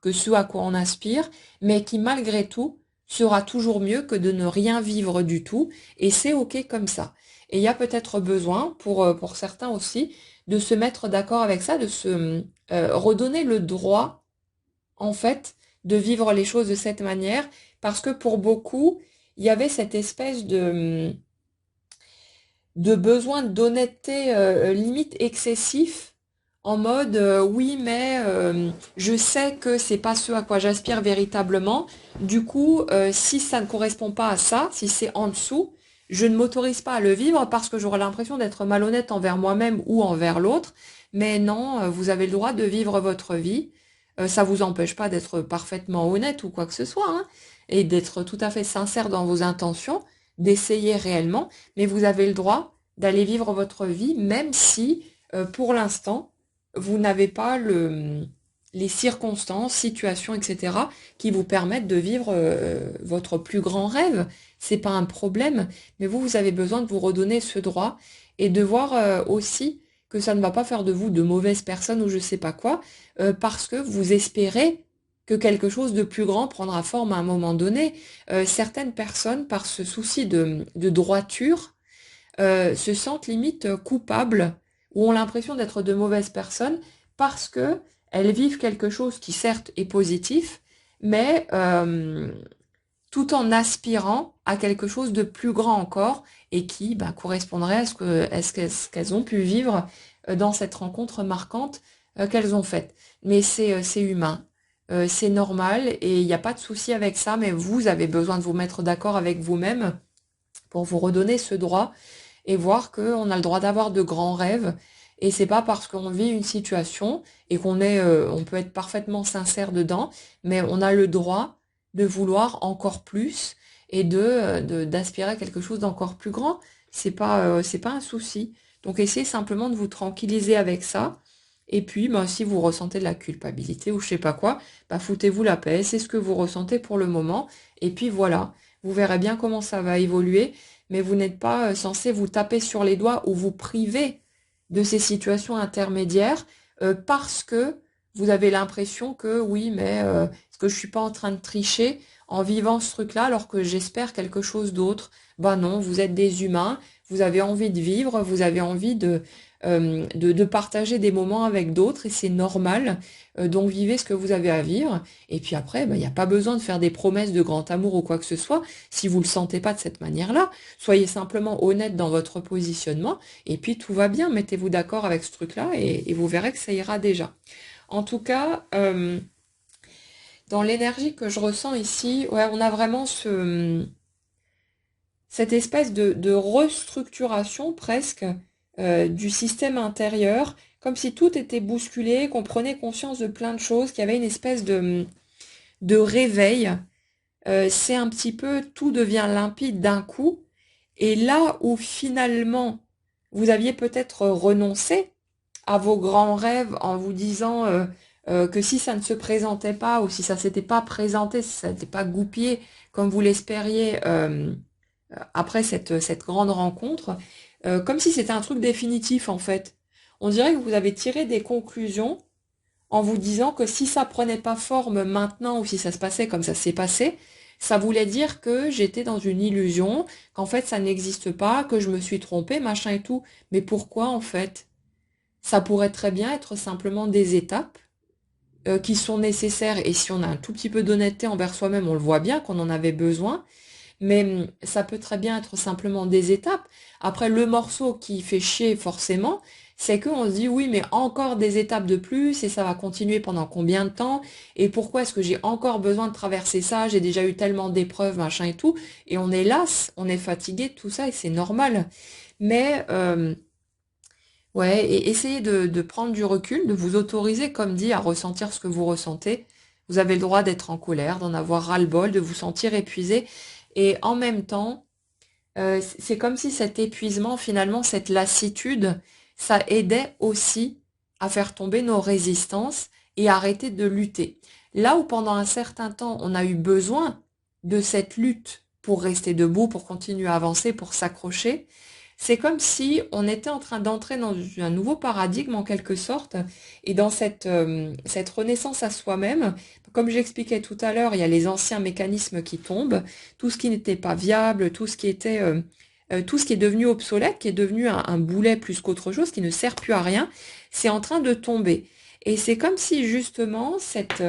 que ce à quoi on aspire, mais qui malgré tout sera toujours mieux que de ne rien vivre du tout, et c'est ok comme ça. Et il y a peut-être besoin, pour certains aussi, de se mettre d'accord avec ça, de se redonner le droit, en fait, de vivre les choses de cette manière, parce que pour beaucoup, il y avait cette espèce de besoin d'honnêteté limite excessif en mode oui mais je sais que c'est pas ce à quoi j'aspire véritablement, du coup si ça ne correspond pas à ça, si c'est en dessous, je ne m'autorise pas à le vivre parce que j'aurai l'impression d'être malhonnête envers moi-même ou envers l'autre, mais non, vous avez le droit de vivre votre vie, Ça vous empêche pas d'être parfaitement honnête ou quoi que ce soit, hein, et d'être tout à fait sincère dans vos intentions, d'essayer réellement, mais vous avez le droit d'aller vivre votre vie, même si, pour l'instant, vous n'avez pas les circonstances, situations, etc., qui vous permettent de vivre votre plus grand rêve. C'est pas un problème, mais vous avez besoin de vous redonner ce droit et de voir aussi que ça ne va pas faire de vous de mauvaises personnes ou je sais pas quoi, parce que vous espérez que quelque chose de plus grand prendra forme à un moment donné. Certaines personnes, par ce souci de droiture, se sentent limite coupables ou ont l'impression d'être de mauvaises personnes parce que elles vivent quelque chose qui certes est positif, mais tout en aspirant à quelque chose de plus grand encore et qui correspondrait à ce qu'elles ont pu vivre dans cette rencontre marquante qu'elles ont faite. Mais c'est humain, c'est normal et il n'y a pas de souci avec ça, mais vous avez besoin de vous mettre d'accord avec vous-même pour vous redonner ce droit et voir qu'on a le droit d'avoir de grands rêves. Et c'est pas parce qu'on vit une situation et on peut être parfaitement sincère dedans, mais on a le droit de vouloir encore plus et d'aspirer à quelque chose d'encore plus grand. C'est pas un souci. Donc essayez simplement de vous tranquilliser avec ça. Et puis, si vous ressentez de la culpabilité ou je sais pas quoi, foutez-vous la paix. C'est ce que vous ressentez pour le moment. Et puis voilà, vous verrez bien comment ça va évoluer. Mais vous n'êtes pas censé vous taper sur les doigts ou vous priver de ces situations intermédiaires parce que vous avez l'impression que oui, mais est-ce que je suis pas en train de tricher en vivant ce truc-là alors que j'espère quelque chose d'autre? Ben non, vous êtes des humains, vous avez envie de vivre, vous avez envie de partager des moments avec d'autres et c'est normal. Donc vivez ce que vous avez à vivre. Et puis après, il n'y a pas besoin de faire des promesses de grand amour ou quoi que ce soit si vous ne le sentez pas de cette manière-là. Soyez simplement honnête dans votre positionnement et puis tout va bien. Mettez-vous d'accord avec ce truc-là et vous verrez que ça ira déjà. En tout cas, dans l'énergie que je ressens ici, ouais, on a vraiment cette espèce de restructuration presque du système intérieur, comme si tout était bousculé, qu'on prenait conscience de plein de choses, qu'il y avait une espèce de réveil. C'est un petit peu, tout devient limpide d'un coup. Et là où finalement, vous aviez peut-être renoncé à vos grands rêves en vous disant que si ça ne se présentait pas ou si ça s'était pas présenté, si ça n'était pas goupillé comme vous l'espériez après cette grande rencontre, comme si c'était un truc définitif en fait. On dirait que vous avez tiré des conclusions en vous disant que si ça prenait pas forme maintenant ou si ça se passait comme ça s'est passé, ça voulait dire que j'étais dans une illusion, qu'en fait ça n'existe pas, que je me suis trompée, machin et tout. Mais pourquoi en fait? Ça pourrait très bien être simplement des étapes qui sont nécessaires et si on a un tout petit peu d'honnêteté envers soi-même, on le voit bien qu'on en avait besoin. Mais ça peut très bien être simplement des étapes. Après, le morceau qui fait chier forcément, c'est qu'on se dit oui, mais encore des étapes de plus et ça va continuer pendant combien de temps? Et pourquoi est-ce que j'ai encore besoin de traverser ça? J'ai déjà eu tellement d'épreuves, machin et tout. Et on est las, on est fatigué de tout ça et c'est normal. Mais ouais, et essayez de prendre du recul, de vous autoriser, comme dit, à ressentir ce que vous ressentez. Vous avez le droit d'être en colère, d'en avoir ras-le-bol, de vous sentir épuisé. Et en même temps, c'est comme si cet épuisement, finalement, cette lassitude, ça aidait aussi à faire tomber nos résistances et arrêter de lutter. Là où pendant un certain temps, on a eu besoin de cette lutte pour rester debout, pour continuer à avancer, pour s'accrocher, c'est comme si on était en train d'entrer dans un nouveau paradigme en quelque sorte, et dans cette renaissance à soi-même. Comme j'expliquais tout à l'heure, il y a les anciens mécanismes qui tombent, tout ce qui n'était pas viable, tout ce qui est devenu obsolète, qui est devenu un boulet plus qu'autre chose, qui ne sert plus à rien, c'est en train de tomber. Et c'est comme si justement cette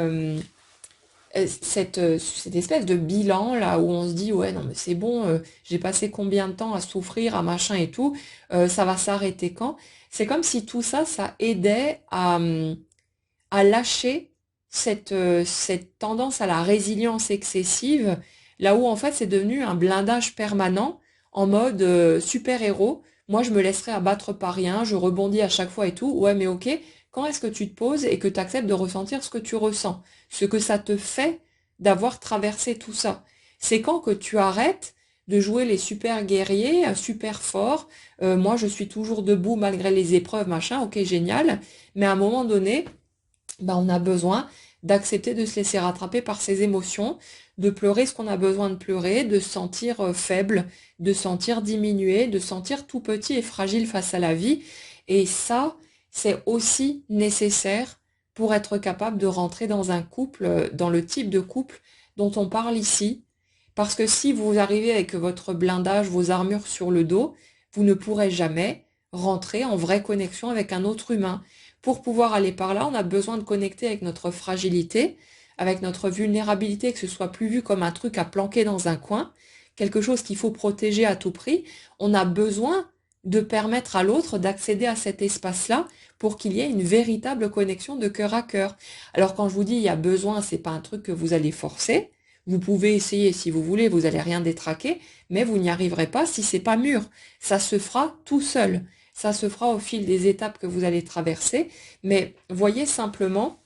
espèce de bilan là où on se dit ouais non mais c'est bon, j'ai passé combien de temps à souffrir, à machin et tout, ça va s'arrêter quand? C'est comme si tout ça, ça aidait à lâcher cette tendance à la résilience excessive, là où en fait c'est devenu un blindage permanent en mode super-héros. Moi je me laisserai abattre par rien, je rebondis à chaque fois et tout. Ouais mais ok, Quand est-ce que tu te poses et que tu acceptes de ressentir ce que tu ressens, ce que ça te fait d'avoir traversé tout ça? C'est quand que tu arrêtes de jouer les super guerriers, super forts, moi je suis toujours debout malgré les épreuves, machin, ok, génial, mais à un moment donné, bah, on a besoin d'accepter de se laisser rattraper par ses émotions, de pleurer ce qu'on a besoin de pleurer, de se sentir faible, de se sentir diminué, de se sentir tout petit et fragile face à la vie. Et ça, c'est aussi nécessaire pour être capable de rentrer dans un couple, dans le type de couple dont on parle ici. Parce que si vous arrivez avec votre blindage, vos armures sur le dos, vous ne pourrez jamais rentrer en vraie connexion avec un autre humain. Pour pouvoir aller par là, on a besoin de connecter avec notre fragilité, avec notre vulnérabilité, que ce soit plus vu comme un truc à planquer dans un coin, quelque chose qu'il faut protéger à tout prix. On a besoin de permettre à l'autre d'accéder à cet espace-là pour qu'il y ait une véritable connexion de cœur à cœur. Alors quand je vous dis il y a besoin, c'est pas un truc que vous allez forcer. Vous pouvez essayer si vous voulez, vous allez rien détraquer, mais vous n'y arriverez pas si c'est pas mûr. Ça se fera tout seul. Ça se fera au fil des étapes que vous allez traverser. Mais voyez simplement,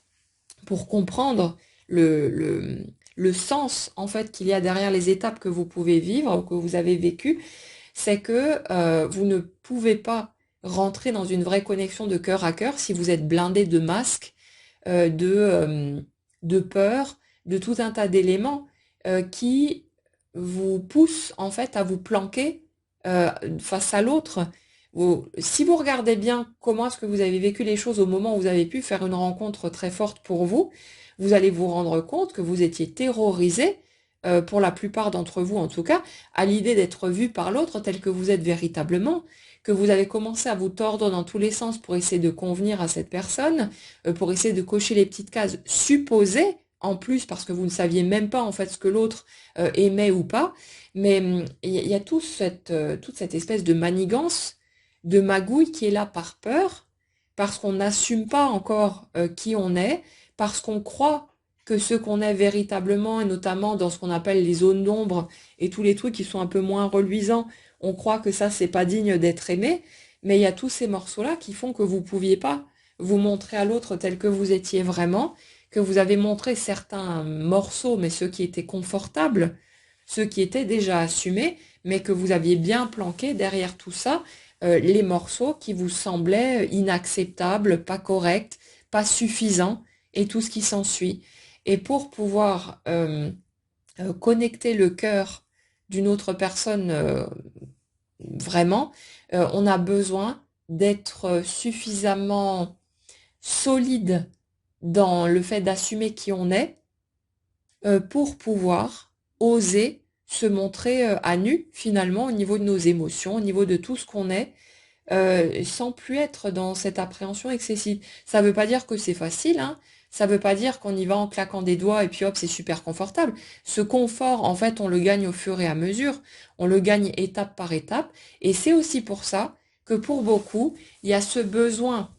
pour comprendre le sens en fait qu'il y a derrière les étapes que vous pouvez vivre ou que vous avez vécues, c'est que vous ne pouvez pas rentrer dans une vraie connexion de cœur à cœur si vous êtes blindé de masques, de peur, de tout un tas d'éléments qui vous poussent en fait à vous planquer face à l'autre. Si vous regardez bien comment est-ce que vous avez vécu les choses au moment où vous avez pu faire une rencontre très forte pour vous, vous allez vous rendre compte que vous étiez terrorisé, pour la plupart d'entre vous en tout cas, à l'idée d'être vu par l'autre tel que vous êtes véritablement, que vous avez commencé à vous tordre dans tous les sens pour essayer de convenir à cette personne, pour essayer de cocher les petites cases supposées, en plus parce que vous ne saviez même pas en fait ce que l'autre aimait ou pas, mais il y a toute cette espèce de manigance, de magouille qui est là par peur, parce qu'on n'assume pas encore qui on est, parce qu'on croit que ce qu'on est véritablement, et notamment dans ce qu'on appelle les zones d'ombre et tous les trucs qui sont un peu moins reluisants, on croit que ça, c'est pas digne d'être aimé, mais il y a tous ces morceaux-là qui font que vous pouviez pas vous montrer à l'autre tel que vous étiez vraiment, que vous avez montré certains morceaux, mais ceux qui étaient confortables, ceux qui étaient déjà assumés, mais que vous aviez bien planqué derrière tout ça, les morceaux qui vous semblaient inacceptables, pas corrects, pas suffisants, et tout ce qui s'ensuit. Et pour pouvoir connecter le cœur d'une autre personne vraiment, on a besoin d'être suffisamment solide dans le fait d'assumer qui on est pour pouvoir oser se montrer à nu finalement au niveau de nos émotions, au niveau de tout ce qu'on est, sans plus être dans cette appréhension excessive. Ça ne veut pas dire que c'est facile, hein. Ça ne veut pas dire qu'on y va en claquant des doigts et puis hop, c'est super confortable. Ce confort, en fait, on le gagne au fur et à mesure, on le gagne étape par étape, et c'est aussi pour ça que pour beaucoup, il y a ce besoin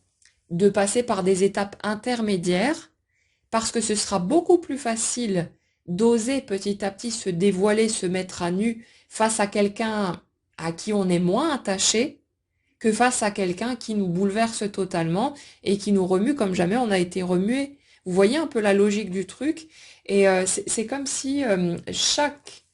de passer par des étapes intermédiaires, parce que ce sera beaucoup plus facile d'oser petit à petit se dévoiler, se mettre à nu face à quelqu'un à qui on est moins attaché, que face à quelqu'un qui nous bouleverse totalement et qui nous remue comme jamais on a été remué. Vous voyez un peu la logique du truc, et c'est comme si chaque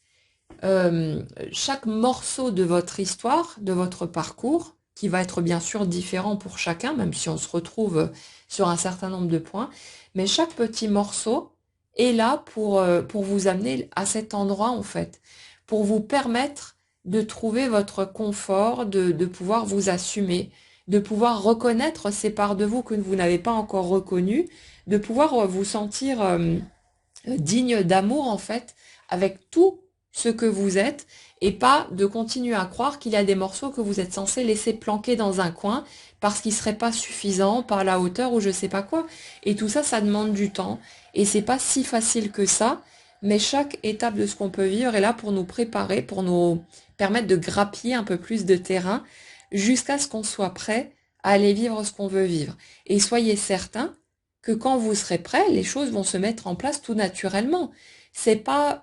morceau de votre histoire, de votre parcours, qui va être bien sûr différent pour chacun, même si on se retrouve sur un certain nombre de points, mais chaque petit morceau est là pour vous amener à cet endroit en fait, pour vous permettre de trouver votre confort, de pouvoir vous assumer, de pouvoir reconnaître ces parts de vous que vous n'avez pas encore reconnues, de pouvoir vous sentir digne d'amour en fait, avec tout ce que vous êtes, et pas de continuer à croire qu'il y a des morceaux que vous êtes censé laisser planquer dans un coin parce qu'ils seraient pas suffisants, pas à la hauteur ou je sais pas quoi. Et tout ça, ça demande du temps. Et c'est pas si facile que ça, mais chaque étape de ce qu'on peut vivre est là pour nous préparer, pour nous permettre de grappiller un peu plus de terrain jusqu'à ce qu'on soit prêt à aller vivre ce qu'on veut vivre. Et soyez certains que quand vous serez prêt, les choses vont se mettre en place tout naturellement. C'est pas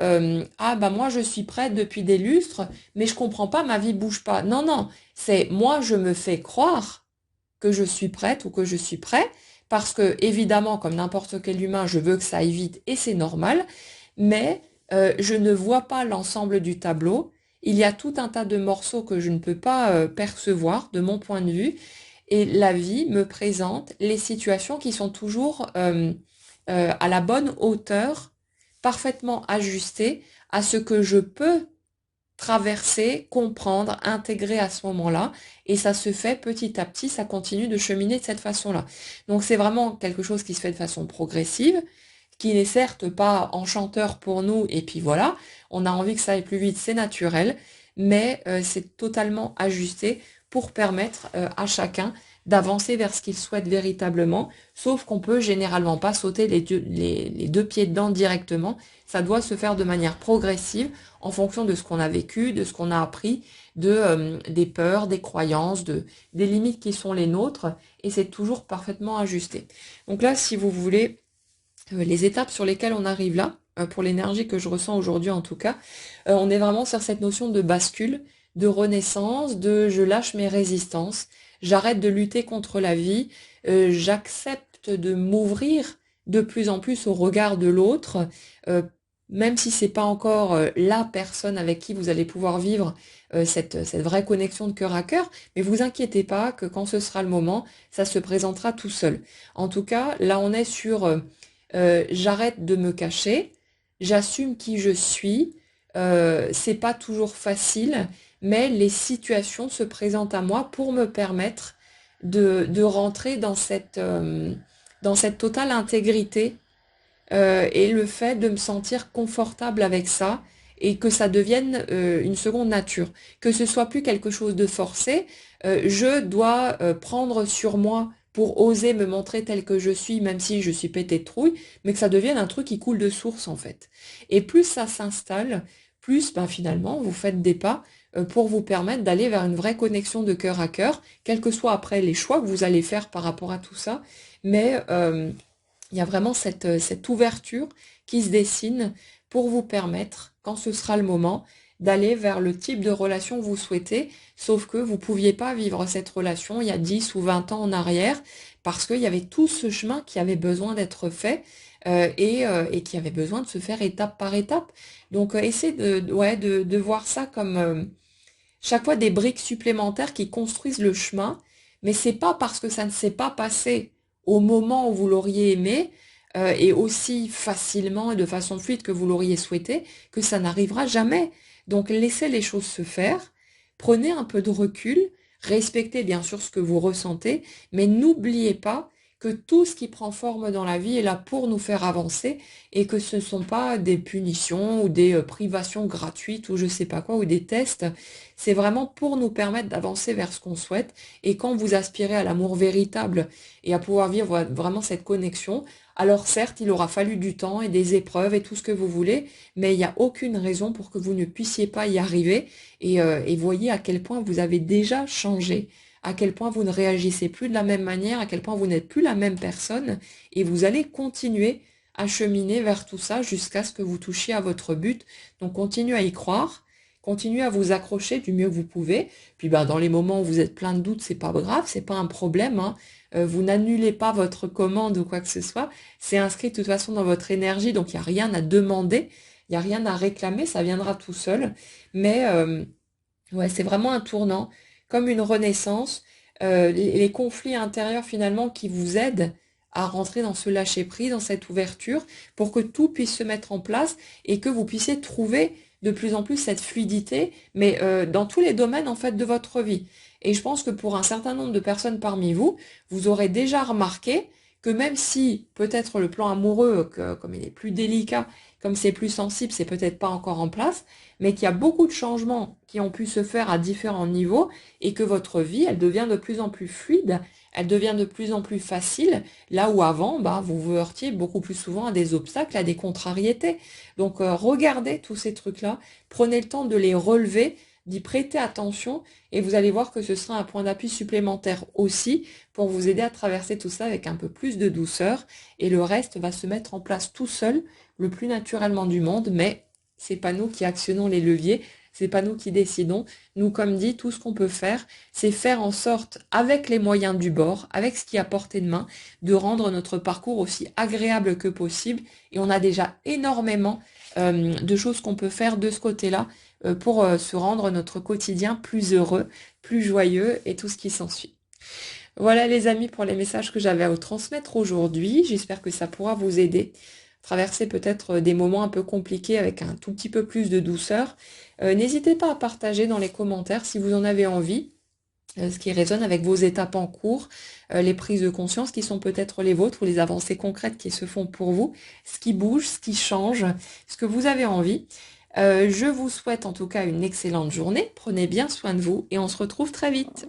ah bah moi je suis prête depuis des lustres, mais je comprends pas, ma vie bouge pas. Non, non, c'est moi je me fais croire que je suis prête ou que je suis prêt parce que évidemment, comme n'importe quel humain, je veux que ça aille vite et c'est normal, mais je ne vois pas l'ensemble du tableau. Il y a tout un tas de morceaux que je ne peux pas percevoir de mon point de vue, et la vie me présente les situations qui sont toujours à la bonne hauteur, parfaitement ajustées à ce que je peux traverser, comprendre, intégrer à ce moment-là. Et ça se fait petit à petit, ça continue de cheminer de cette façon-là. Donc c'est vraiment quelque chose qui se fait de façon progressive, qui n'est certes pas enchanteur pour nous, et puis voilà, on a envie que ça aille plus vite, c'est naturel, mais c'est totalement ajusté pour permettre à chacun d'avancer vers ce qu'il souhaite véritablement, sauf qu'on peut généralement pas sauter les deux pieds dedans directement, ça doit se faire de manière progressive en fonction de ce qu'on a vécu, de ce qu'on a appris, des peurs, des croyances, des limites qui sont les nôtres, et c'est toujours parfaitement ajusté. Donc là, si vous voulez, les étapes sur lesquelles on arrive là, pour l'énergie que je ressens aujourd'hui en tout cas, on est vraiment sur cette notion de bascule, de renaissance, de je lâche mes résistances, j'arrête de lutter contre la vie, j'accepte de m'ouvrir de plus en plus au regard de l'autre, même si c'est pas encore la personne avec qui vous allez pouvoir vivre cette vraie connexion de cœur à cœur, mais vous inquiétez pas que quand ce sera le moment, ça se présentera tout seul. En tout cas, là on est sur j'arrête de me cacher, j'assume qui je suis, c'est pas toujours facile, mais les situations se présentent à moi pour me permettre de rentrer dans cette totale intégrité et le fait de me sentir confortable avec ça et que ça devienne une seconde nature, que ce soit plus quelque chose de forcé, je dois prendre sur moi pour oser me montrer tel que je suis, même si je suis pété de trouille, mais que ça devienne un truc qui coule de source en fait. Et plus ça s'installe, plus ben, finalement vous faites des pas pour vous permettre d'aller vers une vraie connexion de cœur à cœur, quels que soient après les choix que vous allez faire par rapport à tout ça, mais il y a vraiment cette ouverture qui se dessine pour vous permettre, quand ce sera le moment, d'aller vers le type de relation que vous souhaitez, sauf que vous ne pouviez pas vivre cette relation il y a 10 ou 20 ans en arrière, parce qu'il y avait tout ce chemin qui avait besoin d'être fait et qui avait besoin de se faire étape par étape. Donc essayez de voir ça comme chaque fois des briques supplémentaires qui construisent le chemin, mais c'est pas parce que ça ne s'est pas passé au moment où vous l'auriez aimé et aussi facilement et de façon fluide que vous l'auriez souhaité, que ça n'arrivera jamais. Donc laissez les choses se faire, prenez un peu de recul, respectez bien sûr ce que vous ressentez, mais n'oubliez pas que tout ce qui prend forme dans la vie est là pour nous faire avancer et que ce ne sont pas des punitions ou des privations gratuites ou je sais pas quoi ou des tests. C'est vraiment pour nous permettre d'avancer vers ce qu'on souhaite. Et quand vous aspirez à l'amour véritable et à pouvoir vivre vraiment cette connexion, alors certes, il aura fallu du temps et des épreuves et tout ce que vous voulez, mais il n'y a aucune raison pour que vous ne puissiez pas y arriver. Et voyez à quel point vous avez déjà changé, à quel point vous ne réagissez plus de la même manière, à quel point vous n'êtes plus la même personne, et vous allez continuer à cheminer vers tout ça jusqu'à ce que vous touchiez à votre but. Donc continuez à y croire. Continuez à vous accrocher du mieux que vous pouvez. Puis ben, dans les moments où vous êtes plein de doutes, c'est pas grave, c'est pas un problème, hein. Vous n'annulez pas votre commande ou quoi que ce soit. C'est inscrit de toute façon dans votre énergie, donc il n'y a rien à demander, il n'y a rien à réclamer, ça viendra tout seul. Mais ouais, c'est vraiment un tournant, comme une renaissance. Les conflits intérieurs finalement qui vous aident à rentrer dans ce lâcher-prise, dans cette ouverture, pour que tout puisse se mettre en place et que vous puissiez trouver de plus en plus cette fluidité, mais dans tous les domaines en fait de votre vie. Et je pense que pour un certain nombre de personnes parmi vous, vous aurez déjà remarqué que même si peut-être le plan amoureux, comme il est plus délicat, comme c'est plus sensible, c'est peut-être pas encore en place, mais qu'il y a beaucoup de changements qui ont pu se faire à différents niveaux et que votre vie, elle devient de plus en plus fluide, elle devient de plus en plus facile, là où avant, bah, vous vous heurtiez beaucoup plus souvent à des obstacles, à des contrariétés. Donc regardez tous ces trucs-là, prenez le temps de les relever, d'y prêter attention et vous allez voir que ce sera un point d'appui supplémentaire aussi pour vous aider à traverser tout ça avec un peu plus de douceur et le reste va se mettre en place tout seul, le plus naturellement du monde, mais c'est pas nous qui actionnons les leviers, c'est pas nous qui décidons. Nous, comme dit, tout ce qu'on peut faire, c'est faire en sorte, avec les moyens du bord, avec ce qui est à portée de main, de rendre notre parcours aussi agréable que possible. Et on a déjà énormément de choses qu'on peut faire de ce côté-là pour se rendre notre quotidien plus heureux, plus joyeux et tout ce qui s'ensuit. Voilà les amis pour les messages que j'avais à vous transmettre aujourd'hui. J'espère que ça pourra vous aider à traverser peut-être des moments un peu compliqués avec un tout petit peu plus de douceur. N'hésitez pas à partager dans les commentaires si vous en avez envie. Ce qui résonne avec vos étapes en cours, les prises de conscience qui sont peut-être les vôtres ou les avancées concrètes qui se font pour vous, ce qui bouge, ce qui change, ce que vous avez envie. Je vous souhaite en tout cas une excellente journée. Prenez bien soin de vous et on se retrouve très vite.